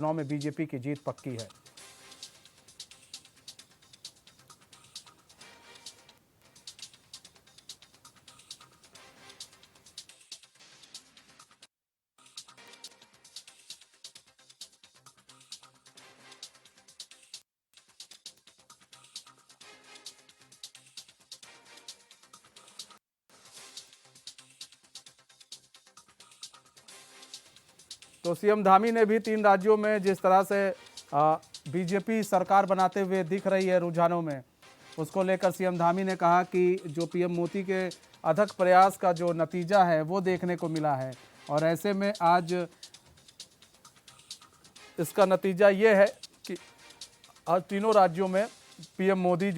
चुनाव में बीजेपी की जीत पक्की है। तो सीएम धामी ने भी 3 राज्यों में जिस तरह से बीजेपी सरकार बनाते हुए दिख रही है रुझानों में, उसको लेकर सीएम धामी ने कहा कि जो पीएम मोदी के अथक प्रयास का जो नतीजा है वो देखने को मिला है और ऐसे में आज इसका नतीजा ये है कि आज तीनों राज्यों में पीएम मोदी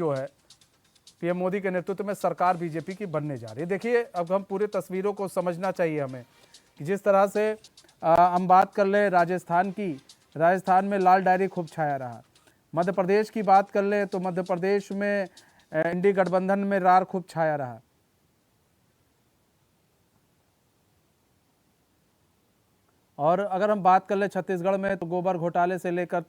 के नेतृत्व में सरकार बीजेपी की बनने जा रही है। देखिए, अब हम पूरे तस्वीरों को समझना चाहिए हमें कि जिस तरह से हम बात कर ले राजस्थान की, राजस्थान में लाल डायरी खूब छाया रहा। मध्य प्रदेश की बात कर ले तो मध्य प्रदेश में एनडीए गठबंधन में रार खूब छाया रहा। और अगर हम बात कर ले छत्तीसगढ़ में तो गोबर घोटाले से लेकर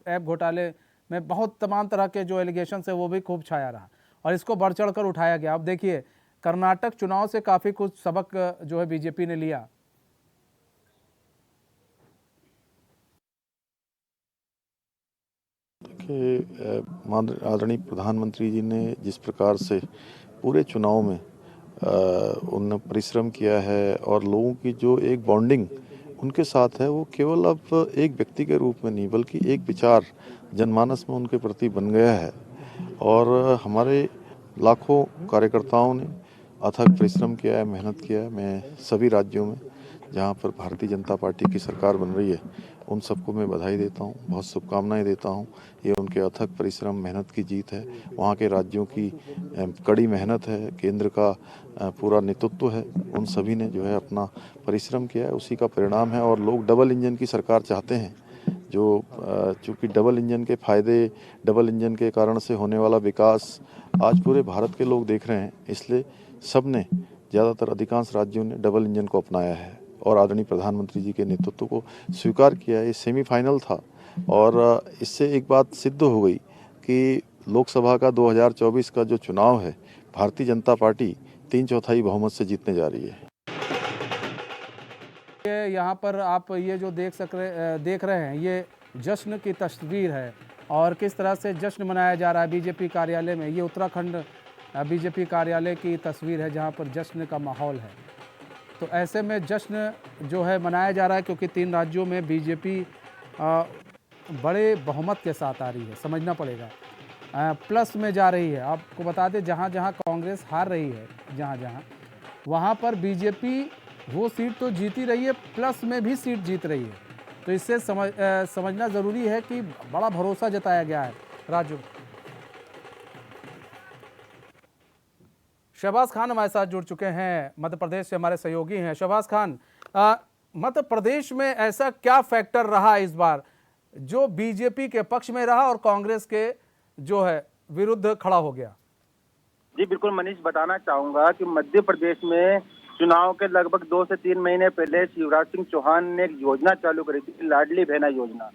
ऐप घोटाले में बहुत तमाम तरह के जो एलिगेशन है वो भी खूब छाया रहा और इसको बढ़ चढ़ कर उठाया गया। अब देखिए, कर्नाटक चुनाव से काफ़ी कुछ सबक जो है बीजेपी ने लिया। देखिए, आदरणीय प्रधानमंत्री जी ने जिस प्रकार से पूरे चुनाव में उन्होंने परिश्रम किया है और लोगों की जो एक बॉन्डिंग उनके साथ है, वो केवल अब एक व्यक्ति के रूप में नहीं बल्कि एक विचार जनमानस में उनके प्रति बन गया है। और हमारे लाखों कार्यकर्ताओं ने अथक परिश्रम किया है, मेहनत किया है। मैं सभी राज्यों में जहाँ पर भारतीय जनता पार्टी की सरकार बन रही है उन सबको मैं बधाई देता हूँ, बहुत शुभकामनाएं देता हूँ। ये उनके अथक परिश्रम मेहनत की जीत है। वहाँ के राज्यों की कड़ी मेहनत है, केंद्र का पूरा नेतृत्व है, उन सभी ने जो है अपना परिश्रम किया है, उसी का परिणाम है। और लोग डबल इंजन की सरकार चाहते हैं, जो चूँकि डबल इंजन के फायदे, डबल इंजन के कारण से होने वाला विकास आज पूरे भारत के लोग देख रहे हैं, इसलिए सब ने ज़्यादातर अधिकांश राज्यों ने डबल इंजन को अपनाया है और आदरणीय प्रधानमंत्री जी के नेतृत्व को स्वीकार किया है। ये सेमीफाइनल था और इससे एक बात सिद्ध हो गई कि लोकसभा का 2024 का जो चुनाव है, भारतीय जनता पार्टी 3/4 बहुमत से जीतने जा रही है। यहाँ पर आप ये जो देख रहे हैं, ये जश्न की तस्वीर है और किस तरह से जश्न मनाया जा रहा है बीजेपी कार्यालय में। ये उत्तराखंड बीजेपी कार्यालय की तस्वीर है जहाँ पर जश्न का माहौल है। तो ऐसे में जश्न जो है मनाया जा रहा है क्योंकि 3 राज्यों में बीजेपी बड़े बहुमत के साथ आ रही है, समझना पड़ेगा। प्लस में जा रही है। आपको बता दें, जहाँ जहाँ कांग्रेस हार रही है, जहाँ वहाँ पर बीजेपी वो सीट तो जीती रही है, प्लस में भी सीट जीत रही है। तो इससे समझना ज़रूरी है कि बड़ा भरोसा जताया गया है। राजू, शहबाज खान हमारे साथ जुड़ चुके हैं, मध्य प्रदेश से हमारे सहयोगी हैं। शहबाज खान, मध्य प्रदेश में ऐसा क्या फैक्टर रहा इस बार जो बीजेपी के पक्ष में रहा और कांग्रेस के जो है विरुद्ध खड़ा हो गया? जी बिल्कुल मनीष, बताना चाहूंगा कि मध्य प्रदेश में चुनाव के लगभग 2 से 3 महीने पहले शिवराज सिंह चौहान ने एक योजना चालू करी थी, लाडली बहना योजना।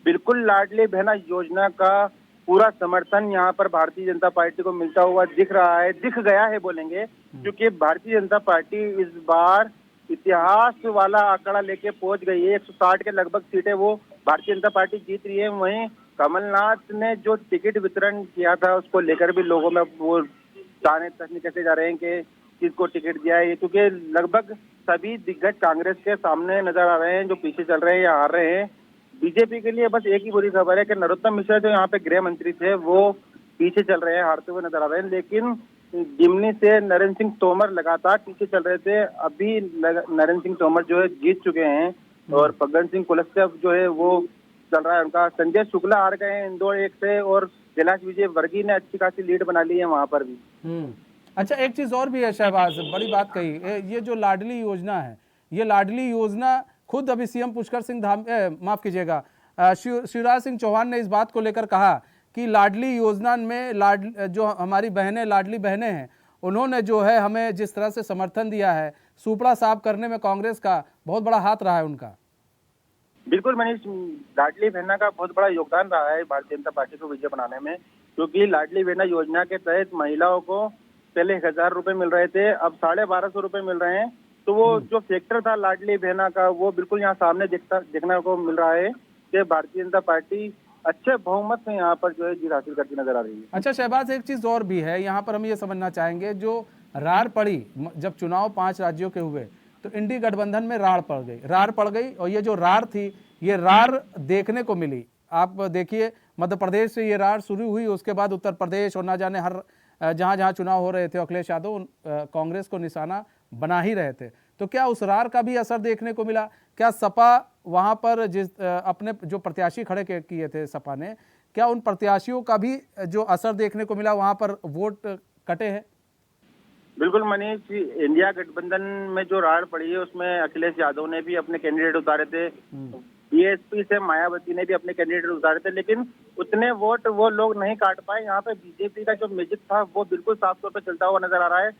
बिल्कुल लाडली बहना योजना का पूरा समर्थन यहाँ पर भारतीय जनता पार्टी को मिलता हुआ दिख रहा है, दिख गया है बोलेंगे, क्योंकि भारतीय जनता पार्टी इस बार इतिहास वाला आंकड़ा लेके पहुंच गई है। 160 के लगभग सीटें वो भारतीय जनता पार्टी जीत रही है। वहीं कमलनाथ ने जो टिकट वितरण किया था उसको लेकर भी लोगों में वो ताने तसने कैसे जा रहे हैं कि किसको टिकट दिया है, क्योंकि लगभग सभी दिग्गज कांग्रेस के सामने नजर आ रहे हैं, जो पीछे चल रहे हैं या हार रहे हैं। बीजेपी के लिए बस एक ही बुरी खबर है कि नरोत्तम मिश्रा जो यहाँ पे गृह मंत्री थे वो पीछे चल रहे हैं, हारते हुए नजर आ रहे हैं। लेकिन जिमनी से नरेंद्र सिंह तोमर लगातार पीछे चल रहे थे, अभी नरेंद्र सिंह तोमर जो है जीत चुके हैं और फग्गन सिंह कुलस्ते जो है वो चल रहा है उनका। संजय शुक्ला हार गए हैं इंदौर 1 से और कैलाश विजयवर्गीय ने अच्छी खासी लीड बना ली है वहां पर भी। अच्छा, एक चीज और भी है शहबाज, बड़ी बात कही, ये जो लाडली योजना है, ये लाडली योजना खुद अभी सीएम पुष्कर सिंह माफ कीजिएगा, शिवराज सिंह चौहान ने इस बात को लेकर कहा कि लाडली योजना में जो हमारी बहनें लाडली बहनें हैं उन्होंने जो है हमें जिस तरह से समर्थन दिया है, सुपड़ा साफ करने में कांग्रेस का बहुत बड़ा हाथ रहा है उनका। बिल्कुल मनीष, लाडली बहना का बहुत बड़ा योगदान रहा है भारतीय जनता पार्टी को विजय बनाने में, क्योंकि लाडली बहना योजना के तहत महिलाओं को पहले 1,000 रुपए मिल रहे थे, अब 1,250 रुपए मिल रहे हैं। तो वो जो फैक्टर था लाडली बहना का, वो बिल्कुल यहाँ सामने देखने को मिल रहा है कि भारतीय जनता पार्टी अच्छे बहुमत से यहाँ पर जो है जीत हासिल करती नजर आ रही है। अच्छा शहबाज, एक चीज़ और भी है यहाँ पर, हम ये समझना चाहेंगे, जो रार पड़ी जब चुनाव 5 राज्यों के हुए तो इंडी गठबंधन में रार पड़ गई, और ये जो रार थी, ये रार देखने को मिली। आप देखिए, मध्य प्रदेश से ये रार शुरू हुई, उसके बाद उत्तर प्रदेश और ना जाने हर जहाँ जहाँ चुनाव हो रहे थे, अखिलेश यादव कांग्रेस को निशाना बना ही रहे थे। तो क्या उस रार का भी असर देखने को मिला? क्या सपा वहाँ पर अपने जो प्रत्याशी खड़े किए थे सपा ने, क्या उन प्रत्याशियों का भी जो असर देखने को मिला, वहाँ पर वोट कटे हैं? बिल्कुल मनीष, इंडिया गठबंधन में जो राड़ पड़ी है उसमें अखिलेश यादव ने भी अपने कैंडिडेट उतारे थे, बीएसपी से मायावती ने भी अपने कैंडिडेट उतारे थे, लेकिन उतने वोट वो लोग नहीं काट पाए। यहाँ पे बीजेपी का जो मैजिक था वो बिल्कुल साफ तौर पर चलता हुआ नजर आ रहा है।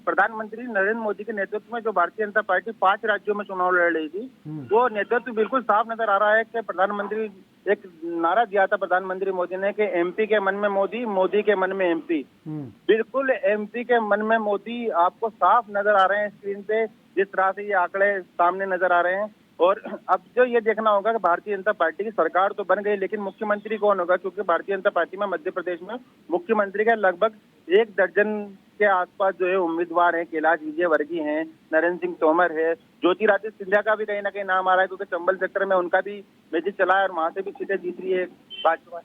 प्रधानमंत्री नरेंद्र मोदी के नेतृत्व में जो भारतीय जनता पार्टी 5 राज्यों में चुनाव लड़ रही थी, वो नेतृत्व बिल्कुल साफ नजर आ रहा है कि प्रधानमंत्री, एक नारा दिया था प्रधानमंत्री मोदी ने कि एमपी के मन में मोदी, मोदी के मन में एमपी। बिल्कुल एमपी के मन में मोदी आपको साफ नजर आ रहे हैं स्क्रीन पे, जिस तरह से ये आंकड़े सामने नजर आ रहे हैं। और अब जो ये देखना होगा कि भारतीय जनता पार्टी की सरकार तो बन गई, लेकिन मुख्यमंत्री कौन होगा, क्योंकि भारतीय जनता पार्टी में मध्य प्रदेश में मुख्यमंत्री के लगभग 1 दर्जन के आसपास जो है उम्मीदवार हैं। कैलाश विजयवर्गीय हैं, नरेंद्र सिंह तोमर है, ज्योतिरादित्य सिंधिया का भी कहीं ना कहीं नाम आ रहा है, क्योंकि चंबल सेक्टर में उनका भी मैजिक चला है और वहां से भी सीटें जीत रही है भाजपा।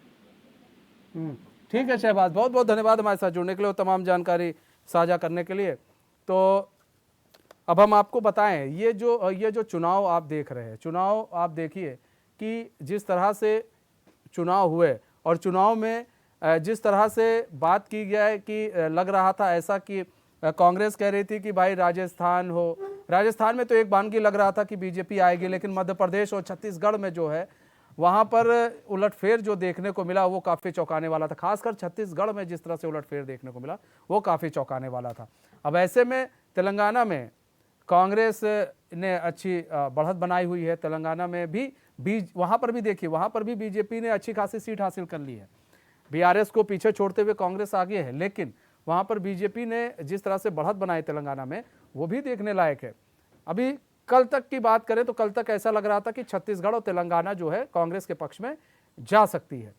ठीक है शहबाज, बहुत बहुत धन्यवाद हमारे साथ जुड़ने के लिए और तमाम जानकारी साझा करने के लिए। तो अब हम आपको बताएं, ये जो चुनाव आप देख रहे हैं, चुनाव आप देखिए कि जिस तरह से चुनाव हुए, और चुनाव में जिस तरह से बात की गया है कि लग रहा था ऐसा कि कांग्रेस कह रही थी कि भाई राजस्थान में तो एक बानगी लग रहा था कि बीजेपी आएगी, लेकिन मध्य प्रदेश और छत्तीसगढ़ में जो है वहाँ पर उलटफेर जो देखने को मिला वो काफ़ी चौंकाने वाला था। खासकर छत्तीसगढ़ में जिस तरह से उलटफेर देखने को मिला वो काफ़ी चौंकाने वाला था। अब ऐसे में तेलंगाना में कांग्रेस ने अच्छी बढ़त बनाई हुई है। तेलंगाना में भी वहाँ पर भी देखिए, वहाँ पर भी बीजेपी ने अच्छी खासी सीट हासिल कर ली है। बीआरएस को पीछे छोड़ते हुए कांग्रेस आगे है, लेकिन वहाँ पर बीजेपी ने जिस तरह से बढ़त बनाई तेलंगाना में, वो भी देखने लायक है। अभी कल तक की बात करें तो कल तक ऐसा लग रहा था कि छत्तीसगढ़ और तेलंगाना जो है कांग्रेस के पक्ष में जा सकती है,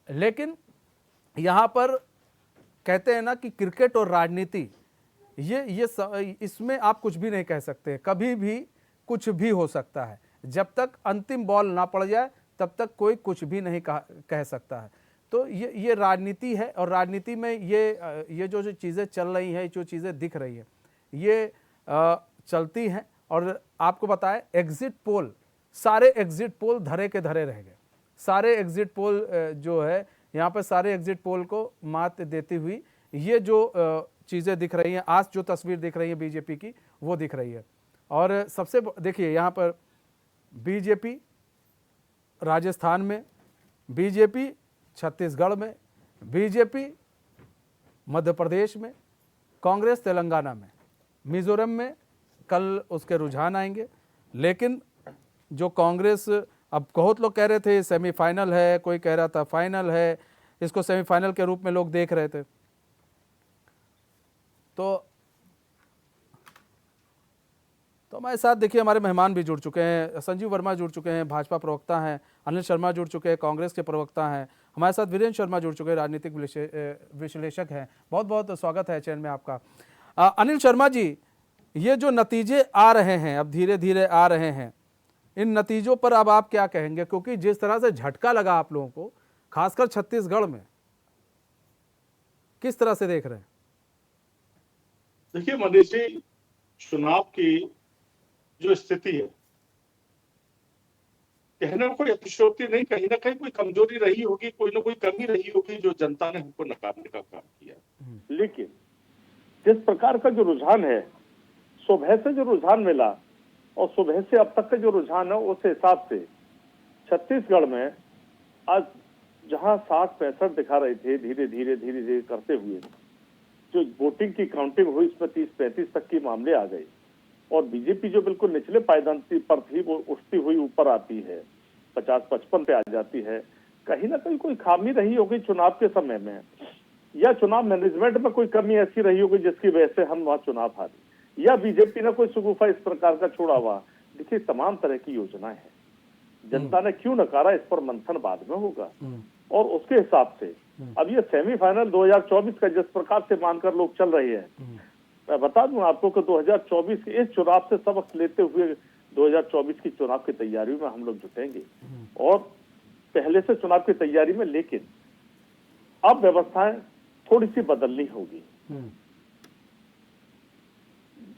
लेकिन यहाँ पर कहते हैं ना कि क्रिकेट और राजनीति, इसमें आप कुछ भी नहीं कह सकते, कभी भी कुछ भी हो सकता है। जब तक अंतिम बॉल ना पड़ जाए तब तक कोई कुछ भी नहीं कह सकता है। तो ये राजनीति है, और राजनीति में ये जो चीज़ें चल रही हैं, जो चीज़ें दिख रही है, ये चलती हैं। और आपको बताएं, एग्जिट पोल, सारे एग्जिट पोल धरे के धरे रह गए। सारे एग्जिट पोल जो है यहाँ पर, सारे एग्जिट पोल को मात देती हुई ये जो चीज़ें दिख रही हैं, आज जो तस्वीर दिख रही है बीजेपी की, वो दिख रही है। और सबसे देखिए यहाँ पर बीजेपी राजस्थान में, बीजेपी छत्तीसगढ़ में, बीजेपी मध्य प्रदेश में, कांग्रेस तेलंगाना में, मिजोरम में कल उसके रुझान आएंगे। लेकिन जो कांग्रेस, अब बहुत लोग कह रहे थे सेमीफाइनल है, कोई कह रहा था फाइनल है, इसको सेमीफाइनल के रूप में लोग देख रहे थे। तो हमारे साथ देखिए हमारे मेहमान भी जुड़ चुके हैं। संजीव वर्मा जुड़ चुके हैं, भाजपा प्रवक्ता हैं। अनिल शर्मा जुड़ चुके हैं, कांग्रेस के प्रवक्ता हैं। हमारे साथ वीरेंद्र शर्मा जुड़ चुके हैं, राजनीतिक विश्लेषक हैं। बहुत बहुत स्वागत है चैनल में आपका। अनिल शर्मा जी, ये जो नतीजे आ रहे हैं, अब धीरे धीरे आ रहे हैं, इन नतीजों पर अब आप क्या कहेंगे? क्योंकि जिस तरह से झटका लगा आप लोगों को, खासकर छत्तीसगढ़ में, किस तरह से देख रहे हैं? देखिए मनीष जी, चुनाव की जो स्थिति है, कहने में कोई अतिशयोक्ति नहीं, कहीं ना कहीं कोई कमजोरी रही होगी, कोई ना कोई कमी रही होगी जो जनता ने हमको नकारने का काम किया। लेकिन जिस प्रकार का जो रुझान है, सुबह से जो रुझान मिला और सुबह से अब तक का जो रुझान है, उस हिसाब से छत्तीसगढ़ में आज जहां 60-65 दिखा रहे थे, धीरे धीरे करते हुए जो वोटिंग की काउंटिंग हुई, इसमें 30-35 तक के मामले आ गए। और बीजेपी जो बिल्कुल निचले पायदान पर थी वो उठती हुई ऊपर आती है, 50-55 पे आ जाती है। कहीं ना कहीं कोई खामी रही होगी चुनाव के समय में, या चुनाव मैनेजमेंट में कोई कमी ऐसी रही होगी जिसकी वजह से हम वहां चुनाव हारे, या बीजेपी ने कोई शगुफा इस प्रकार का छोड़ा हुआ। देखिए तमाम तरह की योजनाएं हैं, जनता ने क्यों नकारा इस पर मंथन बाद में होगा और उसके हिसाब से अब ये सेमीफाइनल 2024 का जिस प्रकार से मानकर लोग चल रहे हैं, मैं बता दूं आपको कि 2024 के इस चुनाव से सबक लेते हुए 2024 की चुनाव की तैयारियों में हम लोग जुटेंगे और पहले से चुनाव की तैयारी में, लेकिन अब व्यवस्थाएं थोड़ी सी बदलनी होगी।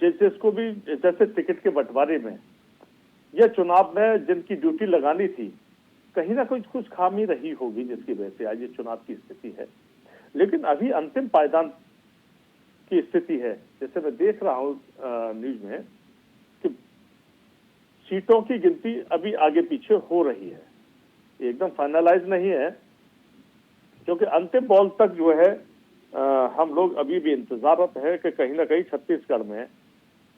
जिसको भी जैसे टिकट के बंटवारे में या चुनाव में जिनकी ड्यूटी लगानी थी, कहीं ना कुछ खामी रही होगी जिसकी वजह से आज ये चुनाव की स्थिति है। लेकिन अभी अंतिम पायदान की स्थिति है, जैसे मैं देख रहा हूं न्यूज में कि सीटों की गिनती अभी आगे पीछे हो रही है, एकदम फाइनलाइज नहीं है, क्योंकि अंतिम बॉल तक जो है हम लोग अभी भी इंतजारत है कि कहीं ना कहीं छत्तीसगढ़ में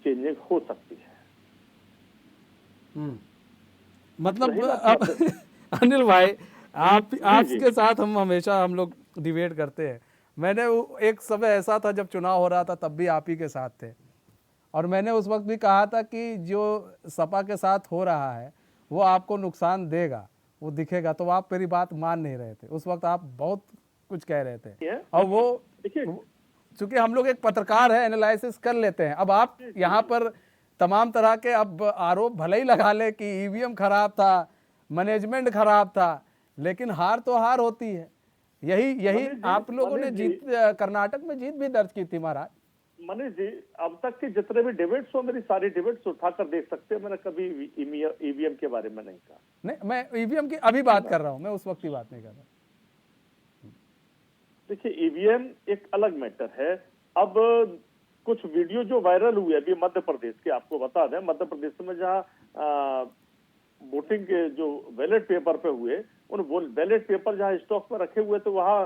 चेंजिंग हो सकती है। मतलब अब अनिल भाई आपके साथ हम हमेशा हम लोग डिबेट करते हैं। मैंने एक समय ऐसा था जब चुनाव हो रहा था तब भी आप ही के साथ थे, और मैंने उस वक्त भी कहा था कि जो सपा के साथ हो रहा है वो आपको नुकसान देगा, वो दिखेगा, तो आप मेरी बात मान नहीं रहे थे। उस वक्त आप बहुत कुछ कह रहे थे, और वो चूंकि हम लोग एक पत्रकार है, एनालिसिस कर लेते हैं। अब आप यहाँ पर तमाम तरह के अब आरोप भले ही लगा ले कि ईवीएम खराब था, मैनेजमेंट खराब था, लेकिन हार तो हार होती है। यही आप लोगों ने जीत, कर्नाटक में जीत भी दर्ज की थी महाराज। मनीष जी, अब तक के जितने भी डिबेट्स हो, मेरी सारी डिबेट्स उठाकर देख सकते हैं, मैंने कभी ईवीएम के बारे में नहीं कहा। नहीं, मैं ईवीएम की अभी बात कर रहा हूं, मैं उस वक्त की बात नहीं कर रहा। देखिए ईवीएम एक अलग मैटर है। अब कुछ वीडियो जो वायरल हुए अभी मध्य प्रदेश के, आपको बता दें मध्य प्रदेश में जहां वोटिंग के जो बैलेट पेपर पे हुए, उन बैलेट पेपर जहां स्टॉक में रखे हुए थे वहां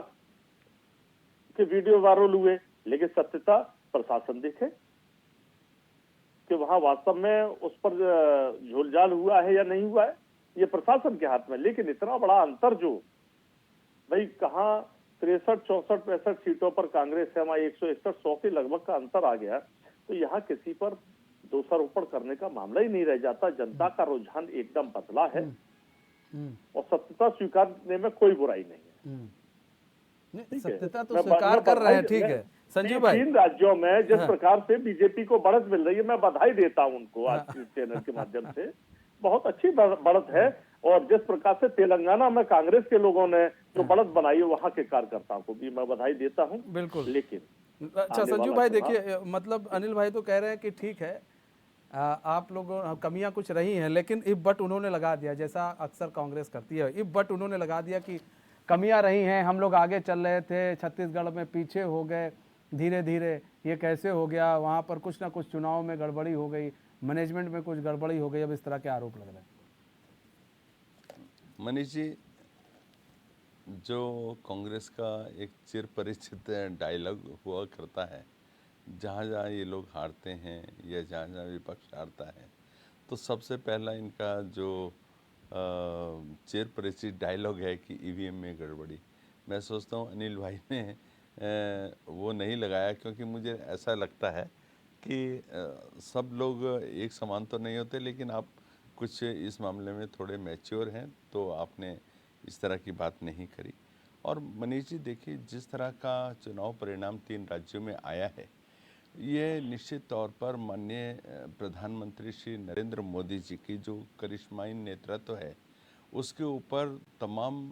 के वीडियो वायरल हुए, लेकिन सत्यता प्रशासन देखे कि वहां वास्तव में उस पर झोलझाल हुआ है या नहीं हुआ है, ये प्रशासन के हाथ में। लेकिन इतना बड़ा अंतर जो भाई कहाँ 63, 64, 65 सीटों पर कांग्रेस है, वहां 161, 100 के लगभग का अंतर आ गया, तो यहाँ किसी पर दोषारोपण करने का मामला ही नहीं रह जाता। जनता का रुझान एकदम बदला है और सत्यता स्वीकारने में कोई बुराई नहीं है। सत्यता तो स्वीकार कर रहे हैं, ठीक है संजीव भाई। 3 राज्यों में जिस प्रकार से बीजेपी को बढ़त मिल रही है, मैं बधाई देता हूं उनको आज इस चैनल के माध्यम से, बहुत अच्छी बढ़त है। और जिस प्रकार से तेलंगाना में कांग्रेस के लोगों ने जो बढ़त बनाई है, वहां के कार्यकर्ताओं को भी मैं बधाई देता हूं। बिल्कुल। लेकिन अच्छा संजीव भाई, देखिए मतलब अनिल भाई तो कह रहे हैं कि ठीक है आप लोगों कमियां कुछ रही हैं, लेकिन इफ बट उन्होंने लगा दिया, जैसा अक्सर कांग्रेस करती है, इफ बट उन्होंने लगा दिया कि कमियां रही हैं, हम लोग आगे चल रहे थे, छत्तीसगढ़ में पीछे हो गए धीरे धीरे, ये कैसे हो गया, वहाँ पर कुछ ना कुछ चुनाव में गड़बड़ी हो गई, मैनेजमेंट में कुछ गड़बड़ी हो गई, अब इस तरह के आरोप लग रहे हैं। मनीष जी, जो कांग्रेस का एक चिर परिचित डायलॉग हुआ करता है, जहाँ जहाँ ये लोग हारते हैं या जहाँ जहाँ विपक्ष हारता है, तो सबसे पहला इनका जो चिर परिचित डायलॉग है कि ईवीएम में गड़बड़ी। मैं सोचता हूँ अनिल भाई ने वो नहीं लगाया, क्योंकि मुझे ऐसा लगता है कि सब लोग एक समान तो नहीं होते, लेकिन आप कुछ इस मामले में थोड़े मैच्योर हैं, तो आपने इस तरह की बात नहीं करी। और मनीष जी देखिए, जिस तरह का चुनाव परिणाम 3 राज्यों में आया है, ये निश्चित तौर पर माननीय प्रधानमंत्री श्री नरेंद्र मोदी जी की जो करिश्माई नेतृत्व है, उसके ऊपर तमाम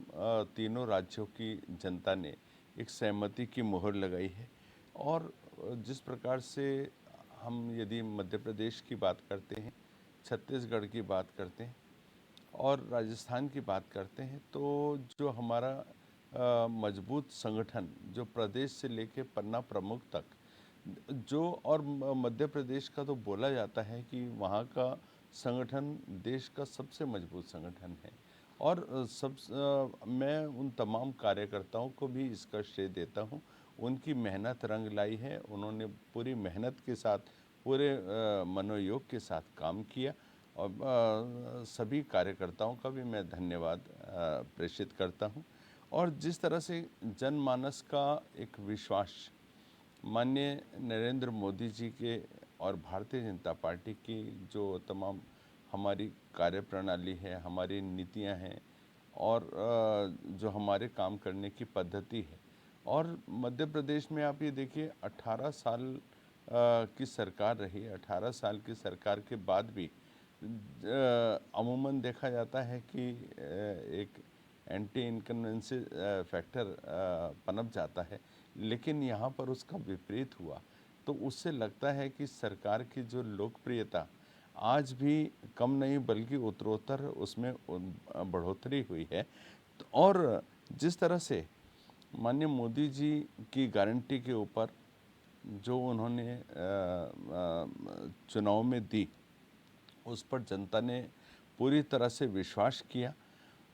तीनों राज्यों की जनता ने एक सहमति की मोहर लगाई है। और जिस प्रकार से हम यदि मध्य प्रदेश की बात करते हैं, छत्तीसगढ़ की बात करते हैं और राजस्थान की बात करते हैं, तो जो हमारा मजबूत संगठन जो प्रदेश से लेकर पन्ना प्रमुख तक जो, और मध्य प्रदेश का तो बोला जाता है कि वहाँ का संगठन देश का सबसे मजबूत संगठन है। और मैं उन तमाम कार्यकर्ताओं को भी इसका श्रेय देता हूँ, उनकी मेहनत रंग लाई है। उन्होंने पूरी मेहनत के साथ पूरे मनोयोग के साथ काम किया और सभी कार्यकर्ताओं का भी मैं धन्यवाद प्रेषित करता हूं। और जिस तरह से जनमानस का एक विश्वास माननीय नरेंद्र मोदी जी के और भारतीय जनता पार्टी की जो तमाम हमारी कार्यप्रणाली है, हमारी नीतियां हैं और जो हमारे काम करने की पद्धति है, और मध्य प्रदेश में आप ये देखिए 18 साल की सरकार रही। 18 साल की सरकार के बाद भी अमूमन देखा जाता है कि एक एंटी इनकन्वेंसी फैक्टर पनप जाता है, लेकिन यहाँ पर उसका विपरीत हुआ। तो उससे लगता है कि सरकार की जो लोकप्रियता आज भी कम नहीं बल्कि उत्तरोत्तर उसमें बढ़ोतरी हुई है। और जिस तरह से माननीय मोदी जी की गारंटी के ऊपर जो उन्होंने चुनाव में दी, उस पर जनता ने पूरी तरह से विश्वास किया।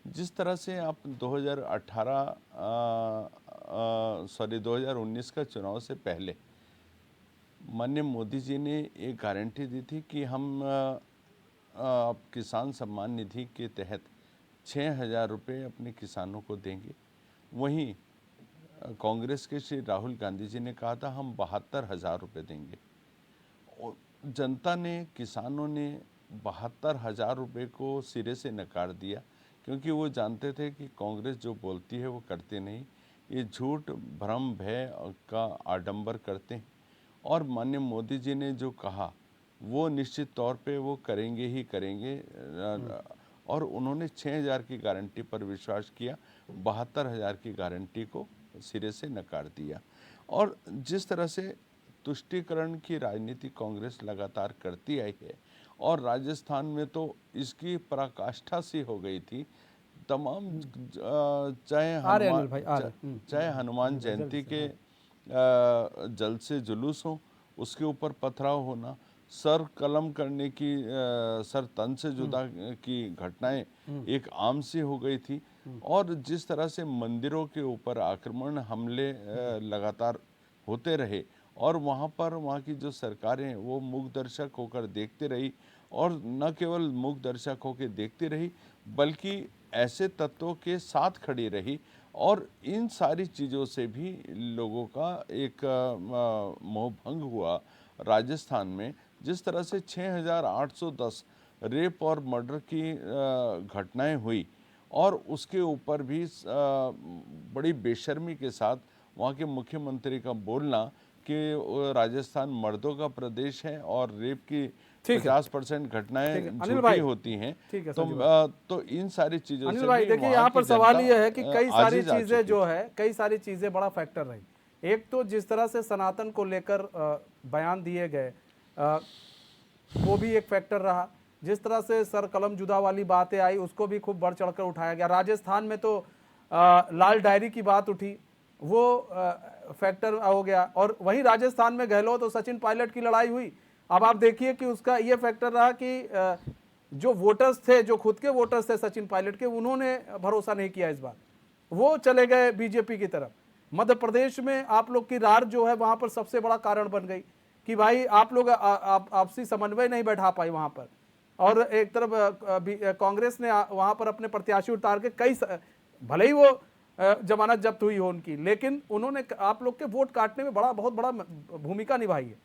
जिस तरह से आप 2019 का चुनाव से पहले माननीय मोदी जी ने एक गारंटी दी थी कि हम किसान सम्मान निधि के तहत 6,000 रुपये अपने किसानों को देंगे। वहीं कांग्रेस के श्री राहुल गांधी जी ने कहा था हम 72,000 रुपये देंगे। और जनता ने, किसानों ने 72,000 रुपये को सिरे से नकार दिया, क्योंकि वो जानते थे कि कांग्रेस जो बोलती है वो करते नहीं, ये झूठ, भ्रम, भय का आडंबर करते हैं। और माननीय मोदी जी ने जो कहा वो निश्चित तौर पे वो करेंगे ही करेंगे। और उन्होंने 6,000 की गारंटी पर विश्वास किया, 72,000 की गारंटी को सिरे से नकार दिया। और जिस तरह से तुष्टीकरण की राजनीति कांग्रेस लगातार करती आई है, और राजस्थान में तो इसकी पराकाष्ठा सी हो गई थी। तमाम चाहे हनुमान जयंती के जल्द से जुलूस हो, उसके ऊपर पथराव होना, सर कलम करने की, सर तन से जुदा की घटनाएं एक आम सी हो गई थी। और जिस तरह से मंदिरों के ऊपर आक्रमण, हमले लगातार होते रहे, और वहाँ की जो सरकारें वो मूक दर्शक होकर देखते रही, और न केवल मूक दर्शक होकर देखती रही बल्कि ऐसे तत्वों के साथ खड़ी रही। और इन सारी चीज़ों से भी लोगों का एक मोह भंग हुआ राजस्थान में। जिस तरह से 6,810 रेप और मर्डर की घटनाएं हुई, और उसके ऊपर भी बड़ी बेशर्मी के साथ वहाँ के मुख्यमंत्री का बोलना कि राजस्थान मर्दों का प्रदेश है और रेप की 50% घटनाएं झूठी होती हैं। तो इन सारी चीजों से भाई देखिए, यहाँ पर सवाल ये है कि कई सारी चीजें जो है, कई सारी चीजें बड़ा फैक्टर रही। एक तो जिस तरह से सनातन को लेकर बयान दिए गए, वो भी एक फैक्टर रहा। जिस तरह से सर कलम जुदा वाली बातें आई, उसको भी खूब बढ़ चढ़कर उठाया गया। राजस्थान में तो लाल डायरी की बात उठी, वो फैक्टर हो गया। और वहीं राजस्थान में गहलोत और सचिन पायलट की लड़ाई हुई। अब आप देखिए कि उसका ये फैक्टर रहा कि जो वोटर्स थे, जो खुद के वोटर्स थे सचिन पायलट के, उन्होंने भरोसा नहीं किया इस बार, वो चले गए बीजेपी की तरफ। मध्य प्रदेश में आप लोग की रार जो है वहां पर सबसे बड़ा कारण बन गई कि भाई आप लोग आपसी समन्वय नहीं बैठा पाई वहां पर। और एक तरफ कांग्रेस ने वहां पर अपने प्रत्याशी उतार के कई, भले ही वो जमानत जब्त हुई हो उनकी, लेकिन उन्होंने आप लोग के वोट काटने में बहुत बड़ा भूमिका निभाई है।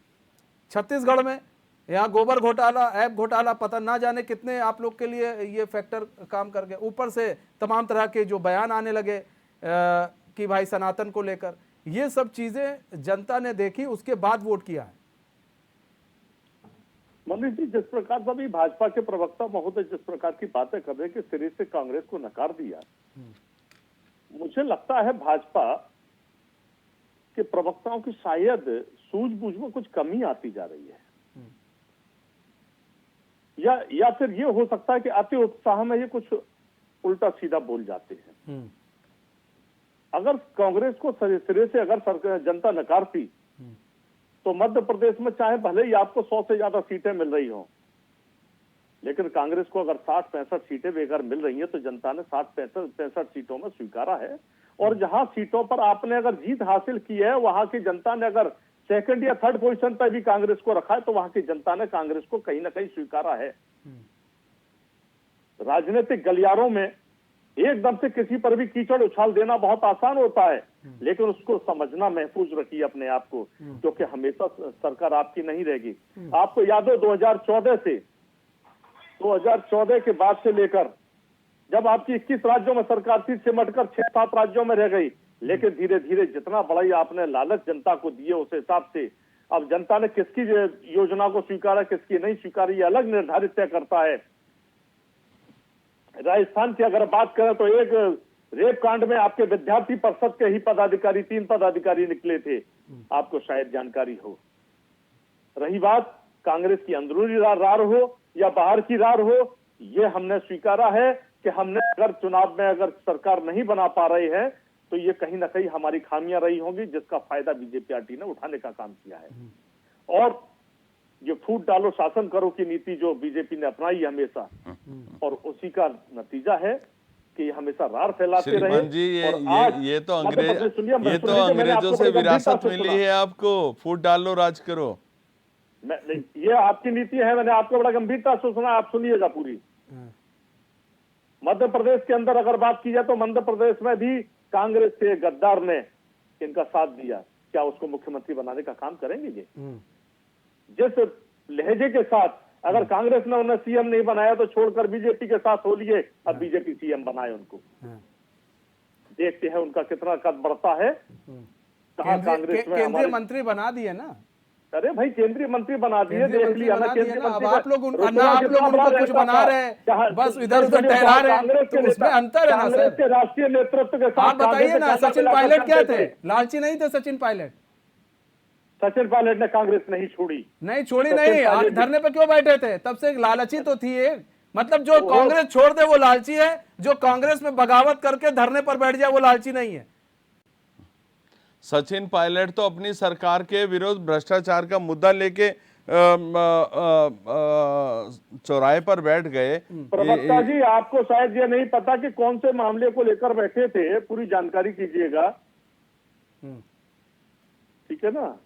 छत्तीसगढ़ में यहाँ गोबर घोटाला, ऐप घोटाला, पता ना जाने कितने आप लोग के लिए ये फैक्टर काम कर गए। ऊपर से तमाम तरह के जो बयान आने लगे कि भाई सनातन को लेकर, ये सब चीजें जनता ने देखी, उसके बाद वोट किया है। मनीष जी, जिस प्रकार से अभी भाजपा के प्रवक्ता महोदय जिस प्रकार की बातें कर रहे कि सिरे से कांग्रेस को नकार दिया, मुझे लगता है भाजपा के प्रवक्ताओं की शायद सूझबूझ में कुछ कमी आती जा रही है, या फिर ये हो सकता है कि अति उत्साह में ये कुछ उल्टा सीधा बोल जाते हैं। अगर कांग्रेस को सिरे से अगर जनता नकारती तो मध्य प्रदेश में चाहे भले ही आपको 100 से ज्यादा सीटें मिल रही हो, लेकिन कांग्रेस को अगर 60-65 सीटें भी अगर मिल रही हैं तो जनता ने 60-65 सीटों में स्वीकारा है। और जहां सीटों पर आपने अगर जीत हासिल की है, वहां की जनता ने अगर सेकंड या थर्ड पोजीशन पर भी कांग्रेस को रखा है, तो वहां की जनता ने कांग्रेस को कहीं ना कहीं स्वीकारा है। राजनीतिक गलियारों में एकदम से किसी पर भी कीचड़ उछाल देना बहुत आसान होता है, लेकिन उसको समझना, महफूज रखिए अपने आप को, क्योंकि हमेशा सरकार आपकी नहीं रहेगी। आपको याद हो 2014 के बाद से लेकर जब आपकी 21 राज्यों में सरकार थी, सिमटकर 6-7 राज्यों में रह गई, लेकिन धीरे धीरे जितना बड़ा ही आपने लालच जनता को दिए, उस हिसाब से अब जनता ने किसकी योजना को स्वीकारा, किसकी नहीं स्वीकारी, ये अलग निर्धारित तय करता है। राजस्थान की अगर बात करें तो एक रेप कांड में आपके विद्यार्थी परिषद के ही पदाधिकारी, 3 पदाधिकारी निकले थे, आपको शायद जानकारी हो। रही बात कांग्रेस की अंदरूनी रार हो या बाहर की रार हो, ये हमने स्वीकारा है कि हमने अगर चुनाव में अगर सरकार नहीं बना पा रहे हैं तो ये कहीं ना कहीं हमारी खामियां रही होंगी, जिसका फायदा बीजेपी पार्टी ने उठाने का काम किया है। और ये फूट डालो शासन करो की नीति जो बीजेपी ने अपनाई हमेशा, और उसी का नतीजा है कि ये हमेशा रार फैलाते रहे। श्रीमान जी, ये तो अंग्रेजों से विरासत मिली है आपको, फूट डालो राज करो। ये आपकी नीति है, मैंने आपको बड़ा गंभीरता से सुना, आप सुनिएगा पूरी। मध्य प्रदेश के अंदर अगर बात की जाए तो मध्य प्रदेश में भी कांग्रेस के गद्दार ने इनका साथ दिया, क्या उसको मुख्यमंत्री बनाने का काम करेंगे ये? जिस लहजे के साथ अगर कांग्रेस ने उन्हें सीएम नहीं बनाया तो छोड़कर बीजेपी के साथ हो लिए, अब बीजेपी सीएम बनाए उनको। देखते हैं उनका कितना कद बढ़ता है। कहां कांग्रेस में केंद्रीय मंत्री बना दिए ना। अरे भाई केंद्रीय मंत्री बना दिए, देख लिया ना केंद्रीय मंत्री। अब आप लोग उनको कुछ बना रहे हैं, बस इधर उधर टहला रहे हैं, तो उसमें अंतर है ना सर। के राष्ट्रीय नेतृत्व के साथ आप बताइए ना, सचिन पायलट क्या थे? लालची नहीं थे सचिन पायलट? सचिन पायलट ने कांग्रेस नहीं छोड़ी, नहीं छोड़ी नहीं, धरने पे क्यों बैठे थे? तब से लालची तो थी एक, मतलब जो कांग्रेस छोड़ दे वो लालची है, जो कांग्रेस में बगावत करके धरने पर बैठ जाए वो लालची नहीं है। सचिन पायलट तो अपनी सरकार के विरुद्ध भ्रष्टाचार का मुद्दा लेके चौराहे पर बैठ गए। प्रवक्ता जी, आपको शायद ये नहीं पता कि कौन से मामले को लेकर बैठे थे, पूरी जानकारी कीजिएगा, ठीक है ना